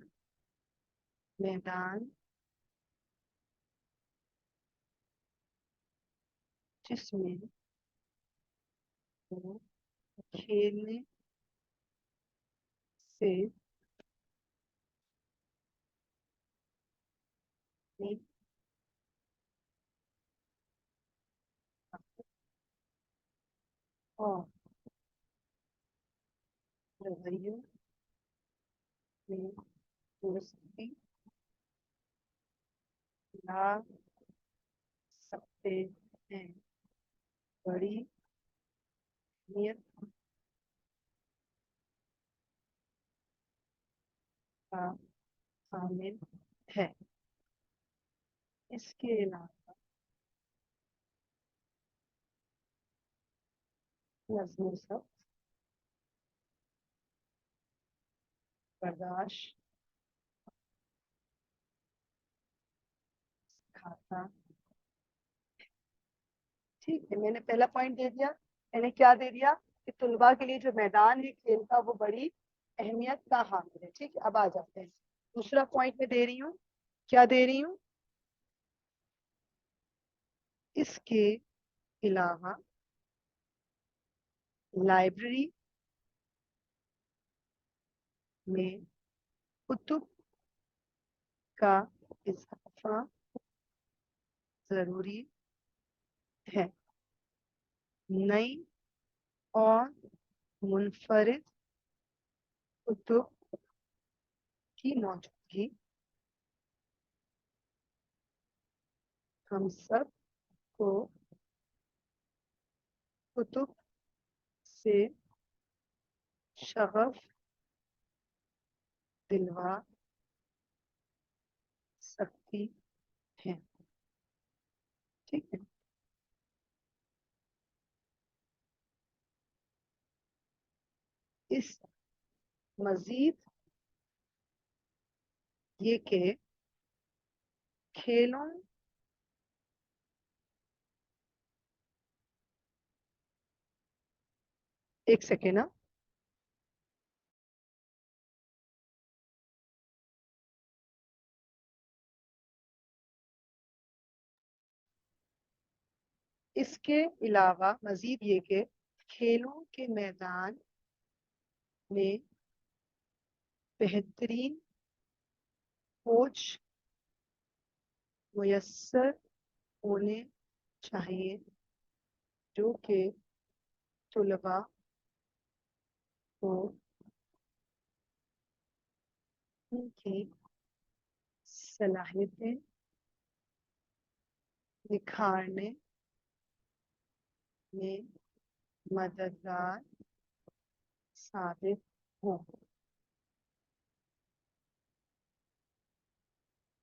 मैदान जिसमें वो खेलने से नहीं और रवैयों में दोस्ती ला सकते हैं। बड़ी नियत का शामिल है। इसके अलावा नज्म सब बर्दाश्त खाता। ठीक है, मैंने पहला पॉइंट दे दिया। मैंने क्या दे दिया कि तुलबा के लिए जो मैदान है खेल का वो बड़ी अहमियत का हामिल है। ठीक है, अब आ जाते हैं दूसरा पॉइंट में दे रही हूँ। क्या दे रही हूँ? इसके अलावा लाइब्रेरी में कुतुब का इजाफा जरूरी है। नई और मुनफरिद कुतुब की मौजूदगी हम सब को कुतुब से शगफ दिलवा सकती है। ठीक है, इस मजीद ये के खेलों एक सेकेंड ना, इसके अलावा मजीद ये के खेलों के मैदान में बेहतरीन कोच मुयस्सर होने चाहिए जो कि तुलबा को उनकी सलाहियतें निखारने में मददगार साबित हो।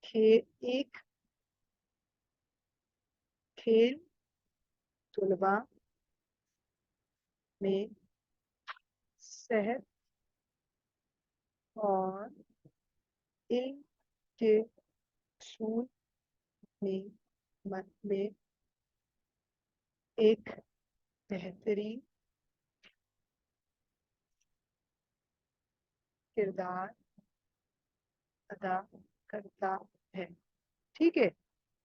एक खेल तुलबा में सेहत और इल्म के असूल में में एक बेहतरीन किरदार अदा करता है। ठीक है,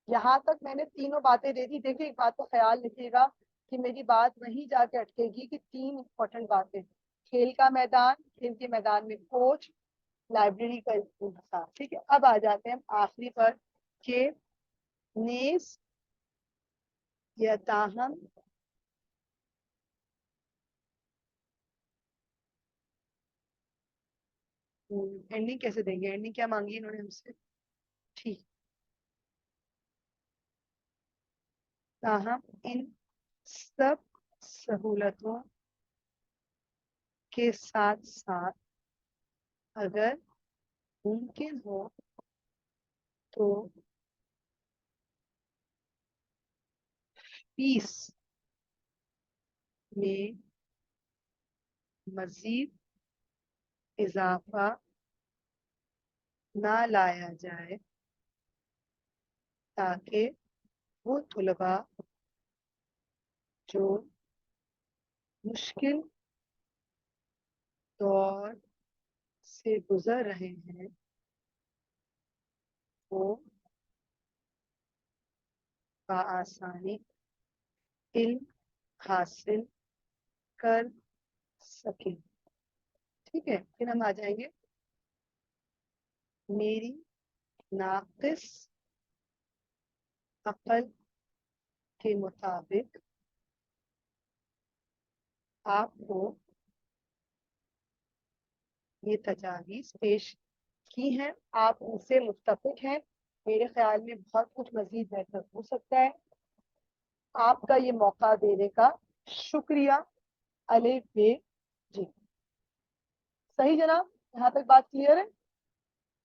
यहाँ तक मैंने तीनों बातें दे दी। देखिए, एक बात का ख्याल रखिएगा कि मेरी बात वहीं जाके अटकेगी कि तीन इंपॉर्टेंट बातें: खेल का मैदान, खेल के मैदान में कोच, लाइब्रेरी का इंतजाम। ठीक है, अब आ जाते हैं हम आखिरी पर कि नेस या ताहम एंडिंग कैसे देंगे? एंडिंग क्या मांगी इन्होंने हमसे? ठीक, ताहम इन सब सहूलतों के साथ साथ अगर मुमकिन हो तो फीस में मजीद इजाफा ना लाया जाए ताकि वो तुलबा जो मुश्किल दौर से गुजर रहे हैं वो बआसानी इल्म हासिल कर सके। ठीक है, फिर हम आ जाएंगे मेरी नाकिस अकल के मुताबिक आपको ये तजावीज पेश की हैं, आप उनसे मुत्तफिक हैं, मेरे ख्याल में बहुत कुछ मजीद बेहतर हो सकता है, आपका ये मौका देने का शुक्रिया। अले बे जी। सही जनाब, यहाँ तक बात क्लियर है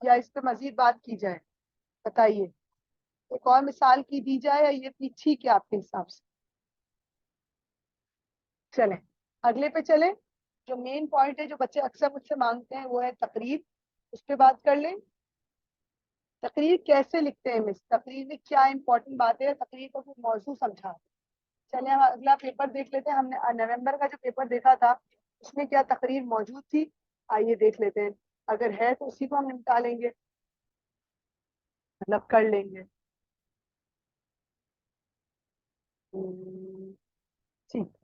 या इस पे मजीद बात की जाए? बताइए, एक और मिसाल की दी जाए या ये भी ठीक है आपके हिसाब से? चलें अगले पे चलें। जो मेन पॉइंट है जो बच्चे अक्सर मुझसे मांगते हैं वो है तकरीर, उस पर बात कर लें। तकरीर कैसे लिखते हैं मिस, तकरीर में क्या इंपॉर्टेंट बात है, तकरीर का कोई मौजू समझा। चलिए हम अगला पेपर देख लेते हैं। हमने नवंबर का जो पेपर देखा था उसमें क्या तकरीर मौजूद थी, आइए देख लेते हैं। अगर है तो उसी को हम निपटा लेंगे, मतलब कर लेंगे। ठीक।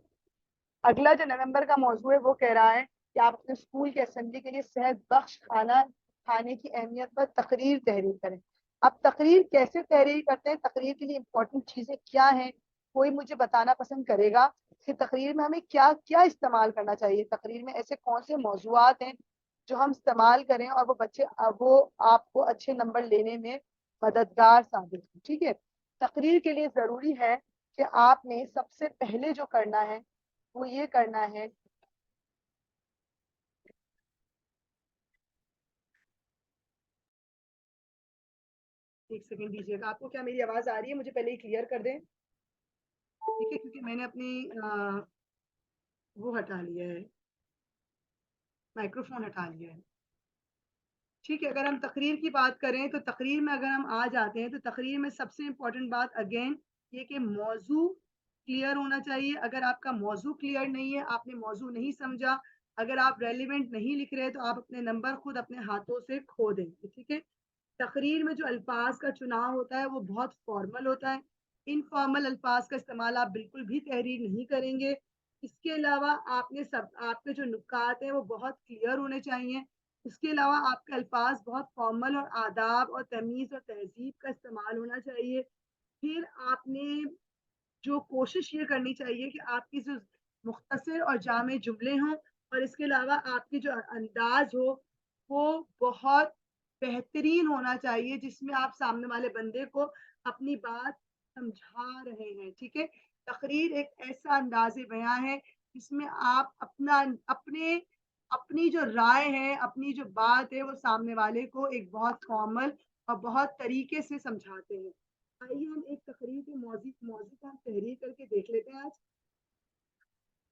अगला जो नवंबर का मौजू है वो कह रहा है कि आप अपने स्कूल की असेंबली के लिए सेहत बख्श खाना खाने की अहमियत पर तकरीर तहरीर करें। अब तकरीर कैसे तहरीर करते हैं, तकरीर के लिए इंपॉर्टेंट चीजें क्या हैं, कोई मुझे बताना पसंद करेगा कि तकरीर में हमें क्या क्या इस्तेमाल करना चाहिए, तकरीर में ऐसे कौन से मौजूआत हैं जो हम इस्तेमाल करें और वो आपको अच्छे नंबर लेने में मददगार साबित हो। ठीक है, तकरीर के लिए जरूरी है कि आपने सबसे पहले जो करना है वो ये करना है। एक सेकंड दीजिएगा, आपको क्या मेरी आवाज आ रही है? मुझे पहले ही क्लियर कर दें, ठीक है, क्योंकि मैंने अपनी वो हटा लिया है, माइक्रोफोन हटा लिया है। ठीक है, अगर हम तकरीर की बात करें तो तकरीर में अगर हम आ जाते हैं तो तकरीर में सबसे इम्पोर्टेंट बात अगेन ये कि मौजू क्लियर होना चाहिए। अगर आपका मौजू क्लियर नहीं है, आपने मौजू नहीं समझा, अगर आप रेलिवेंट नहीं लिख रहे तो आप अपने नंबर खुद अपने हाथों से खो देंगे। ठीक है, तकरीर में जो अल्फाज का चुनाव होता है वो बहुत फॉर्मल होता है, इनफॉर्मल अल्फाज का इस्तेमाल आप बिल्कुल भी तहरीर नहीं करेंगे। इसके अलावा आपके जो नुकात हैं वो बहुत क्लियर होने चाहिए। इसके अलावा आपके अल्फाज बहुत फॉर्मल और आदाब और तमीज़ और तहजीब का इस्तेमाल होना चाहिए। फिर आपने जो कोशिश ये करनी चाहिए कि आपकी जो मुख्तसर और जामे जुमले हों, और इसके अलावा आपकी जो अंदाज हो वो बहुत बेहतरीन होना चाहिए, जिसमें आप सामने वाले बंदे को अपनी बात समझा रहे हैं। ठीक है, तकरीर एक ऐसा अंदाज़े बयां है जिसमें आप अपने अपनी जो राय है, अपनी जो बात है वो सामने वाले को एक बहुत फॉर्मल और बहुत तरीके से समझाते हैं। आइए हम एक तकरीर के मौजू मौजू का हम तहरीर करके देख लेते हैं आज,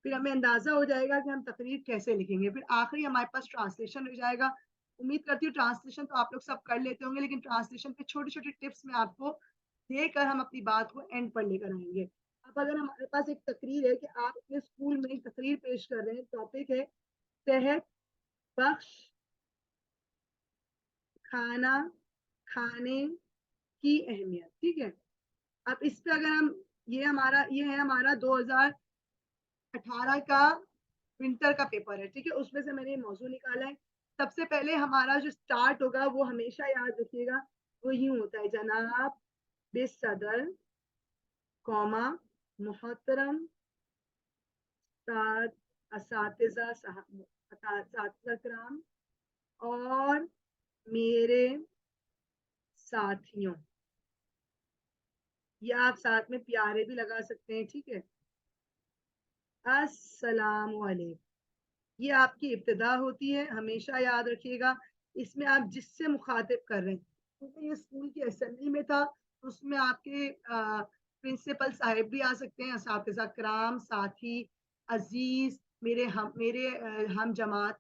फिर हमें अंदाजा हो जाएगा कि हम तकरीर कैसे लिखेंगे। फिर आखिरी हमारे पास ट्रांसलेशन हो जाएगा। उम्मीद करती हूँ ट्रांसलेशन तो आप लोग सब कर लेते होंगे, लेकिन ट्रांसलेशन पे छोटी छोटी टिप्स में आपको देकर हम अपनी बात को एंड पर लेकर आएंगे। अब अगर हमारे पास एक तकरीर है कि आप अपने स्कूल में एक तकरीर पेश कर रहे हैं, टॉपिक है सेहत बख्श खाना खाने की अहमियत। ठीक है, अब इस पे अगर हम ये है हमारा 2018 का विंटर का पेपर है। ठीक है, उसमें से मैंने मौजू निकाला है। सबसे पहले हमारा जो स्टार्ट होगा वो हमेशा याद रखिएगा, वो यूं होता है, जनाब बेसदर कौमा मोहतरम असातिज़ा कराम और मेरे साथियों, या आप साथ में प्यारे भी लगा सकते हैं। ठीक है, अस्सलाम वालेकुम, ये आपकी इब्तिदा होती है, हमेशा याद रखिएगा। इसमें आप जिससे मुखातिब कर रहे हैं, क्योंकि ये स्कूल की असेंबली में था, उसमें आपके प्रिंसिपल साहिब भी आ सकते हैं, असातिज़ा कराम, साथी, अजीज, मेरे हम जमात,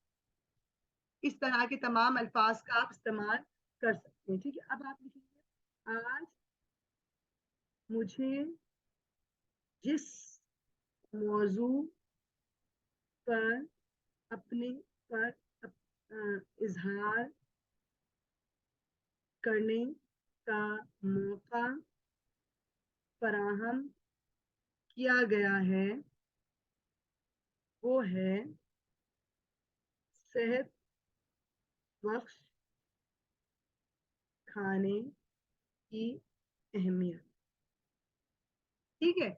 इस तरह के तमाम अल्फाज का आप इस्तेमाल कर सकते हैं। ठीक है, अब आप लिखेंगे आज मुझे जिस मौजू पर अपने पर इजहार करने का मौका फराहम किया गया है वो है सेहत बख्श खाने की अहमियत। ठीक है,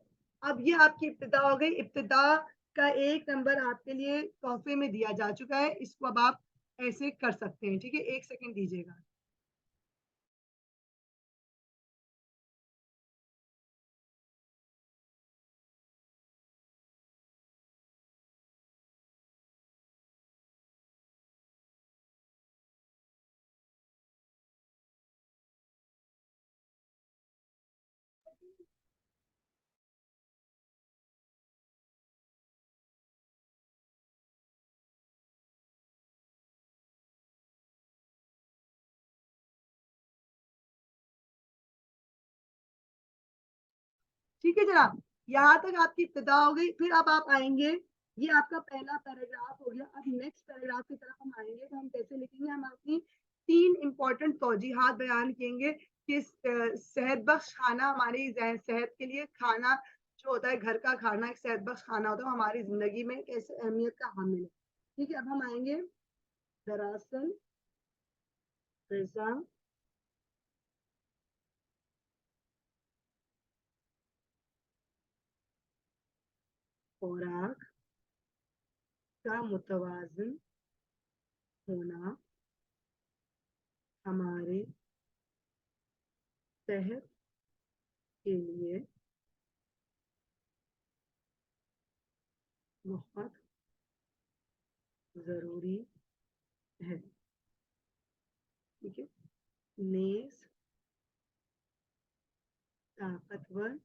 अब ये आपकी इब्तिदा हो गई। इब्तिदा का 1 नंबर आपके लिए तोहफे में दिया जा चुका है, इसको अब आप ऐसे कर सकते हैं। ठीक है, 1 सेकंड दीजिएगा। ठीक है जनाब, यहाँ तक आपकी इब्तिदा हो गई। फिर अब आप आएंगे, ये आपका पहला पैराग्राफ हो गया। अब नेक्स्ट पैराग्राफ की तरफ हम आएंगे, तो हम कैसे लिखेंगे। हम अपनी 3 इंपॉर्टेंट तौजीहात बयान करेंगे कि सेहत बख्श खाना हमारी सेहत के लिए, खाना जो होता है घर का खाना, एक सेहत बख्श खाना होता है, हमारी जिंदगी में कैसे अहमियत का हामिल है। ठीक है, अब हम आएंगे दरअसल ग़िज़ा खुराक का मुतवाज़िन होना हमारे सेहत के लिए बहुत जरूरी है। ठीक है, नेज ताकतवर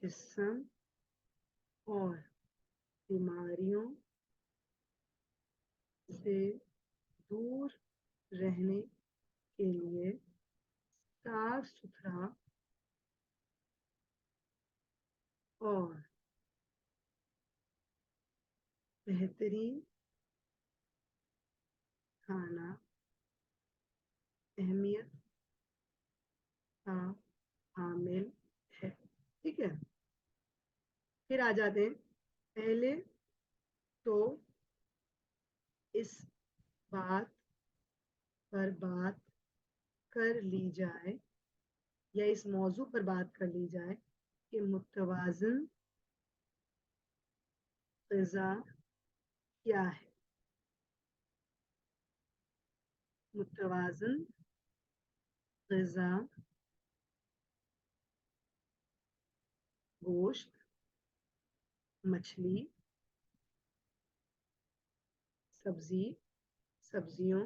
जिस्म और बीमारियों से दूर रहने के लिए साफ सुथरा और बेहतरीन खाना अहमियत का हामिल है। ठीक है, फिर आ जाते हैं। पहले तो इस बात पर बात कर ली जाए, या इस मौजू पर बात कर ली जाए कि मुतवाज़िन ग़िज़ा क्या है। मुतवाज़िन ग़िज़ा गोश्त, मछली, सब्जी, सब्जियों,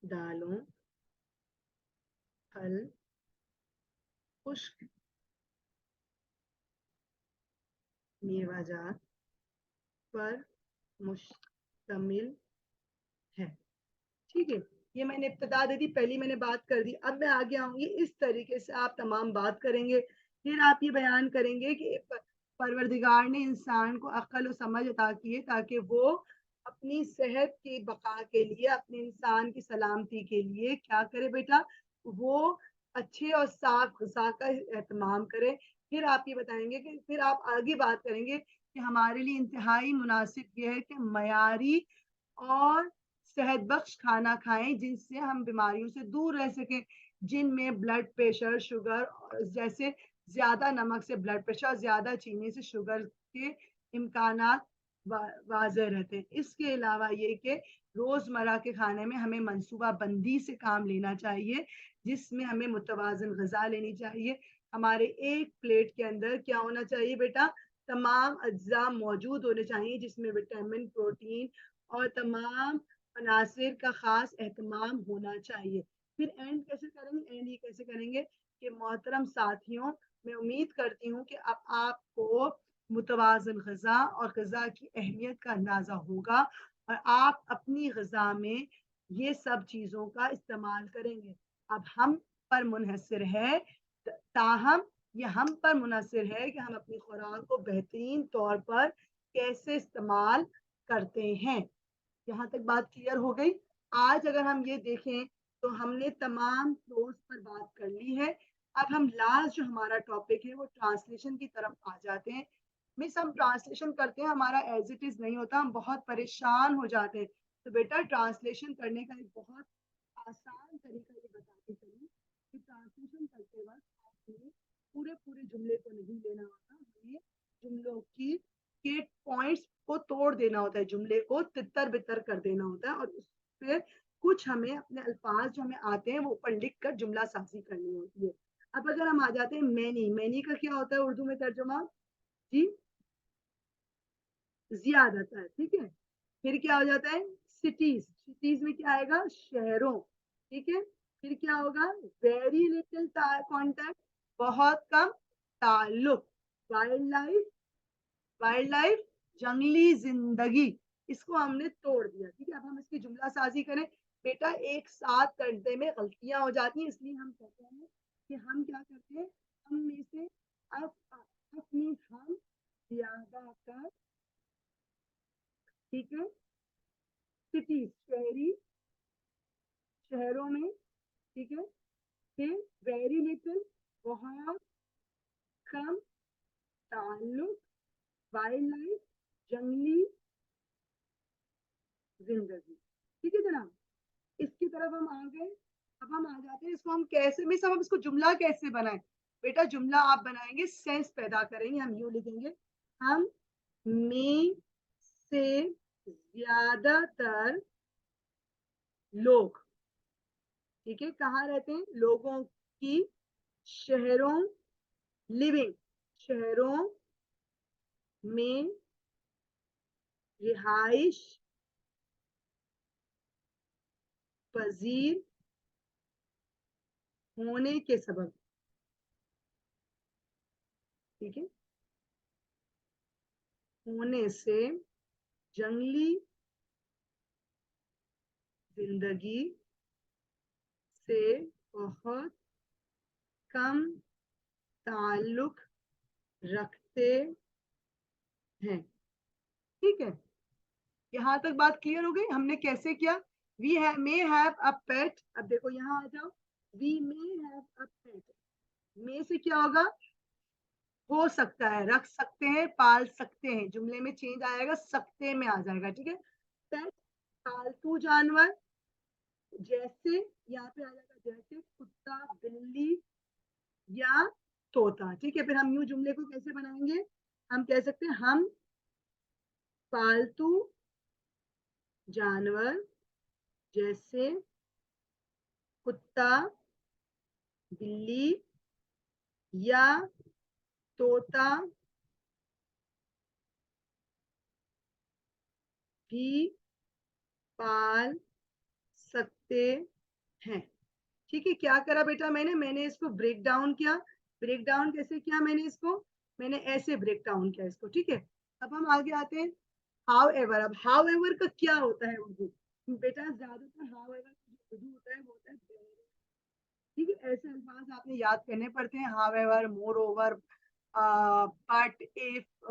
दालों, फल, खुश्क मेवाजात पर मुश्तमिल है। ठीक है, ये मैंने इब्तिदा दे दी, पहली मैंने बात कर दी। अब मैं आगे आऊंगी, इस तरीके से आप तमाम बात करेंगे। फिर आप ये बयान करेंगे कि परवरदिगार ने इंसान को अक्ल और समझ अता की है ताकि वो अपनी सेहत की बका के लिए, अपने इंसान की सलामती के लिए क्या करे बेटा, वो अच्छे और साफ ग़िज़ा का एहतमाम करे। फिर आप ये बताएंगे कि फिर आप आगे बात करेंगे कि हमारे लिए इंतहाई मुनासिब ये है कि मयारी और सेहत बख्श खाना खाएं जिनसे हम बीमारियों से दूर रह सकें, जिनमें ब्लड प्रेशर, शुगर जैसे ज्यादा नमक से ब्लड प्रेशर, ज्यादा चीनी से शुगर के इम्कानात वाज़ेह रहते हैं। इसके अलावा ये कि रोजमर्रा के खाने में हमें मनसूबा बंदी से काम लेना चाहिए, जिसमें हमें मुतवाज़िन ग़िज़ा लेनी चाहिए। हमारे एक प्लेट के अंदर क्या होना चाहिए बेटा, तमाम अज्जा मौजूद होने चाहिए, जिसमें विटामिन, प्रोटीन और तमाम अनासिर का खास एहतमाम होना चाहिए। फिर एंड कैसे करेंगे, एंड ये कैसे करेंगे कि मोहतरम साथियों, मैं उम्मीद करती हूँ कि अब आपको मुतवाज़िन ग़िज़ा और ग़िज़ा की अहमियत का अंदाज़ा होगा और आप अपनी ग़िज़ा में ये सब चीज़ों का इस्तेमाल करेंगे। अब हम पर मुनहसर है, ताहम ये हम पर मुनहसर है कि हम अपनी खुराक को बेहतरीन तौर पर कैसे इस्तेमाल करते हैं। यहाँ तक बात क्लियर हो गई। आज अगर हम ये देखें तो हमने तमाम फ्लोर्स पर बात कर ली है। अब हम लास्ट जो हमारा टॉपिक है वो ट्रांसलेशन की तरफ आ जाते हैं। मिस हम ट्रांसलेशन करते हैं, हमारा एज इट इज नहीं होता, हम बहुत परेशान हो जाते हैं। तो बेटा ट्रांसलेशन करने का एक बहुत आसान तरीका ये बताती चलूं कि ट्रांसलेशन करते वक्त आपने पूरे पूरे जुमले को नहीं लेना होता, हमें जुमलों की के पॉइंट्स को तोड़ देना होता है, जुमले को तितर बितर कर देना होता है, और फिर कुछ हमें अपने अल्फाज जो हमें आते हैं वो ऊपर लिख कर जुमला साजी करनी होती है। अब अगर हम आ जाते हैं मैनी, मैनी का क्या होता है उर्दू में तर्जुमा जी? ज्यादातर, ठीक है। फिर क्या हो जाता है सिटीज, सिटीज में क्या आएगा शहरों, ठीक है। फिर क्या होगा वेरी लिटिल कॉन्टेक्ट, बहुत कम ताल्लुक। वाइल्ड लाइफ, वाइल्ड लाइफ जंगली जिंदगी, इसको हमने तोड़ दिया, ठीक है। अब हम इसकी जुमला साजी करें। बेटा एक साथ करने में गलतियां हो जाती हैं, इसलिए हम कहते हैं कि हम क्या करते हैं, हम में से अपनी हम ज्यादातर, ठीक है। सिटीज शहरी, शहरों में, ठीक है। फिर वेरी लिटिल बहुत कम ताल्लुक, वाइल्ड लाइफ जंगली जिंदगी, ठीक है जनाब। इसकी तरफ हम आ गए। अब हम आ जाते हैं इसको हम कैसे में सब हम इसको जुमला कैसे बनाएं। बेटा जुमला आप बनाएंगे सेंस पैदा करेंगे, हम यूं लिखेंगे हम में से ज्यादातर लोग, ठीक है, कहाँ रहते हैं लोगों की, शहरों, लिविंग शहरों में रिहाइश पजीर होने के सबब, ठीक है, होने से जंगली जिंदगी से बहुत कम ताल्लुक रखते हैं, ठीक है। यहाँ तक बात क्लियर हो गई, हमने कैसे किया। वी मे हैव अ पेट, अब देखो यहाँ आ जाओ, वी मे हैव अ पेट, मे से क्या होगा हो सकता है, रख सकते हैं, पाल सकते हैं, जुमले में चेंज आएगा, सकते में आ जाएगा, ठीक है। पेट पालतू जानवर, जैसे यहाँ पे आ जाएगा जैसे कुत्ता, बिल्ली या तोता, ठीक है। फिर हम यूं जुमले को कैसे बनाएंगे, हम कह सकते हैं हम पालतू जानवर जैसे कुत्ता, बिल्ली या तोता भी पाल सकते हैं, ठीक है। क्या करा बेटा मैंने इसको ब्रेक डाउन किया। ब्रेक डाउन कैसे किया मैंने इसको, मैंने ऐसे ब्रेक डाउन किया इसको, ठीक है। अब हम आगे आते हैं हाउ एवर। अब हाउ एवर का क्या होता है उर्दू, बेटा ज्यादातर हाउ एवर उर्दू होता है वो होता है, ठीक है। ऐसे अल्फाज आपने याद करने पड़ते हैं, how ever, more over, but, if,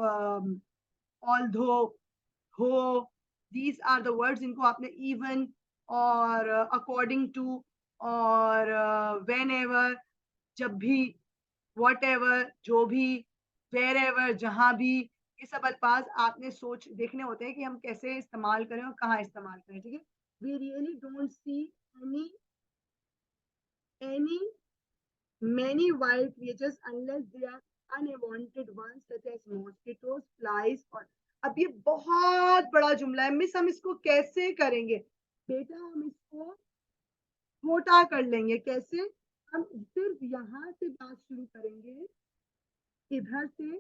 although, हो, दीज आर द वर्ड्स, इनको आपने इवन और अकॉर्डिंग टू और वेन एवर जब भी, वॉट एवर जो भी, वेर एवर जहां भी, ये सब अल्फाज आपने सोच देखने होते हैं कि हम कैसे इस्तेमाल करें और कहाँ इस्तेमाल करें, ठीक है। We really don't see any many wild creatures unless they are unwanted ones such as mosquitoes, flies और, अब ये बहुत बड़ा जुमला है मिस, हम इसको कैसे करेंगे। बेटा हम इसको छोटा कर लेंगे, कैसे, हम सिर्फ यहाँ से बात शुरू करेंगे, इधर से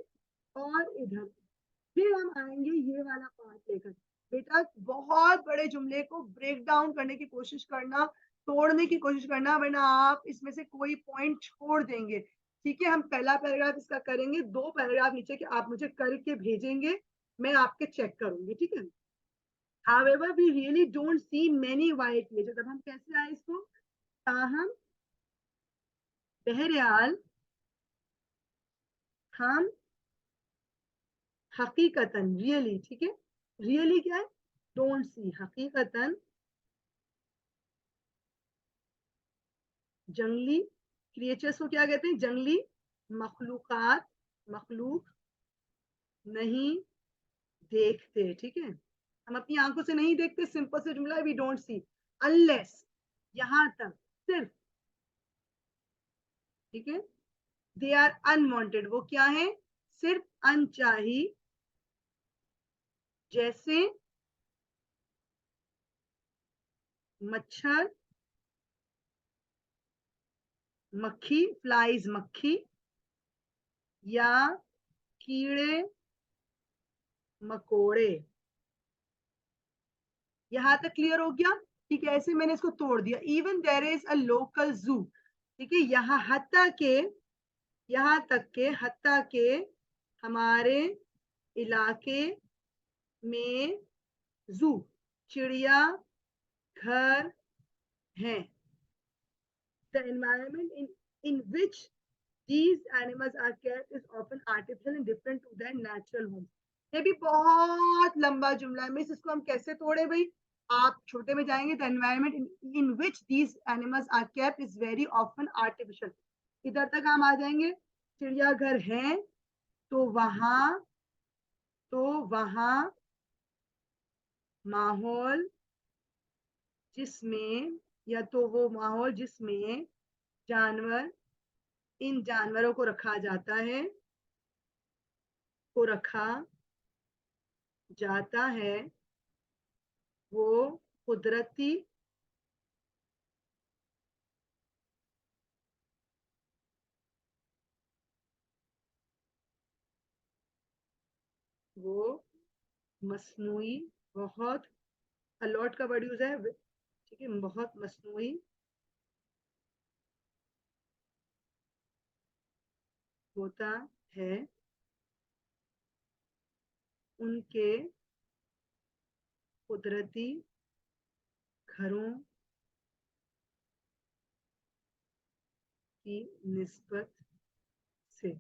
और इधर से, फिर हम आएंगे ये वाला पार्ट लेकर। बेटा बहुत बड़े जुमले को ब्रेक डाउन करने की कोशिश करना, तोड़ने की कोशिश करना, वरना आप इसमें से कोई पॉइंट छोड़ देंगे, ठीक है। हम पहला पैराग्राफ इसका करेंगे, 2 पैराग्राफ नीचे के आप मुझे करके भेजेंगे, मैं आपके चेक करूंगी, ठीक है। However, we really don't see many white creatures. अब हम कैसे आए इसको, ताहम बहरहाल हम हकीकतन, रियली, ठीक है, रियली क्या है, डोंट सी, हकीकतन जंगली क्रिएचर्स को क्या कहते हैं? जंगली मखलूकात, मखलूक नहीं देखते, ठीक है, हम अपनी आंखों से नहीं देखते, सिंपल से जुमला, वी डोंट सी, अनलेस, यहां तक, सिर्फ, ठीक है, दे आर अनवांटेड, वो क्या है? सिर्फ अनचाही, जैसे मच्छर, मक्खी, फ्लाइज, मक्खी, या कीड़े मकोड़े। यहां तक क्लियर हो गया? ठीक है, ऐसे मैंने इसको तोड़ दिया। Even there is a local zoo, ठीक है, यहाँ हत्ता के हमारे इलाके में जू, चिड़िया घर है। The environment in which these animals are kept is often artificial and different to their natural homes. ये भी बहुत लंबा जुमला है, मिस इसको हम कैसे तोड़े भाई? आप छोटे में जाएंगे, the environment in which these animals are kept is very often artificial. इधर तक हम आ जाएंगे, चिड़ियाघर है तो वहां माहौल जिसमें, या तो वो माहौल जिसमें जानवर, इन जानवरों को रखा जाता है, को रखा जाता है, वो कुदरती वो मसनूई, बहुत, अलॉट का वर्ड यूज है, ठीक है, बहुत मसनूई होता है, उनके कुदरती घरों की निस्बत से।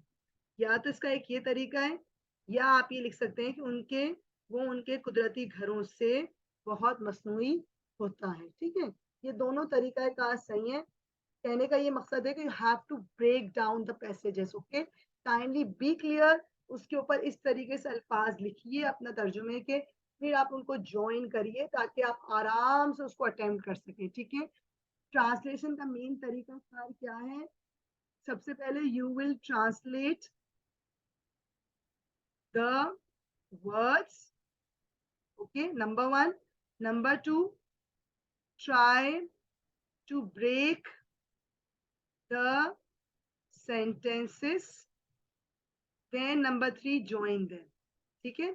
या तो इसका एक ये तरीका है, या आप ये लिख सकते हैं कि उनके कुदरती घरों से बहुत मसनूई होता है, ठीक है। ये दोनों तरीका कार सही है। कहने का ये मकसद है कि you have to break down the passages, okay, kindly be clear. उसके ऊपर इस तरीके से अल्फाज लिखिए अपना तर्जुमे के, फिर आप उनको ज्वाइन करिए ताकि आप आराम से उसको अटेम्प्ट कर सकें, ठीक है। ट्रांसलेशन का मेन तरीका कार क्या है? सबसे पहले you will translate the words, okay, number one. Number two, try to break the sentences, then number three, join them, ठीक है।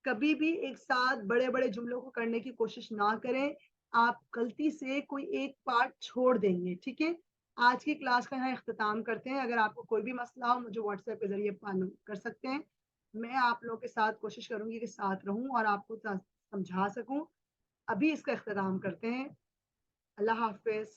कभी भी एक साथ बड़े बड़े जुमलों को करने की कोशिश ना करें, आप गलती से कोई एक पार्ट छोड़ देंगे, ठीक है। आज की क्लास का यहाँ इख्तिताम करते हैं। अगर आपको कोई भी मसला हो, मुझे व्हाट्सएप के जरिए मालूम कर सकते हैं। मैं आप लोगों के साथ कोशिश करूंगी कि साथ रहूं और आपको समझा सकूं। अभी इसका इख्तिताम करते हैं। अल्लाह हाफिज।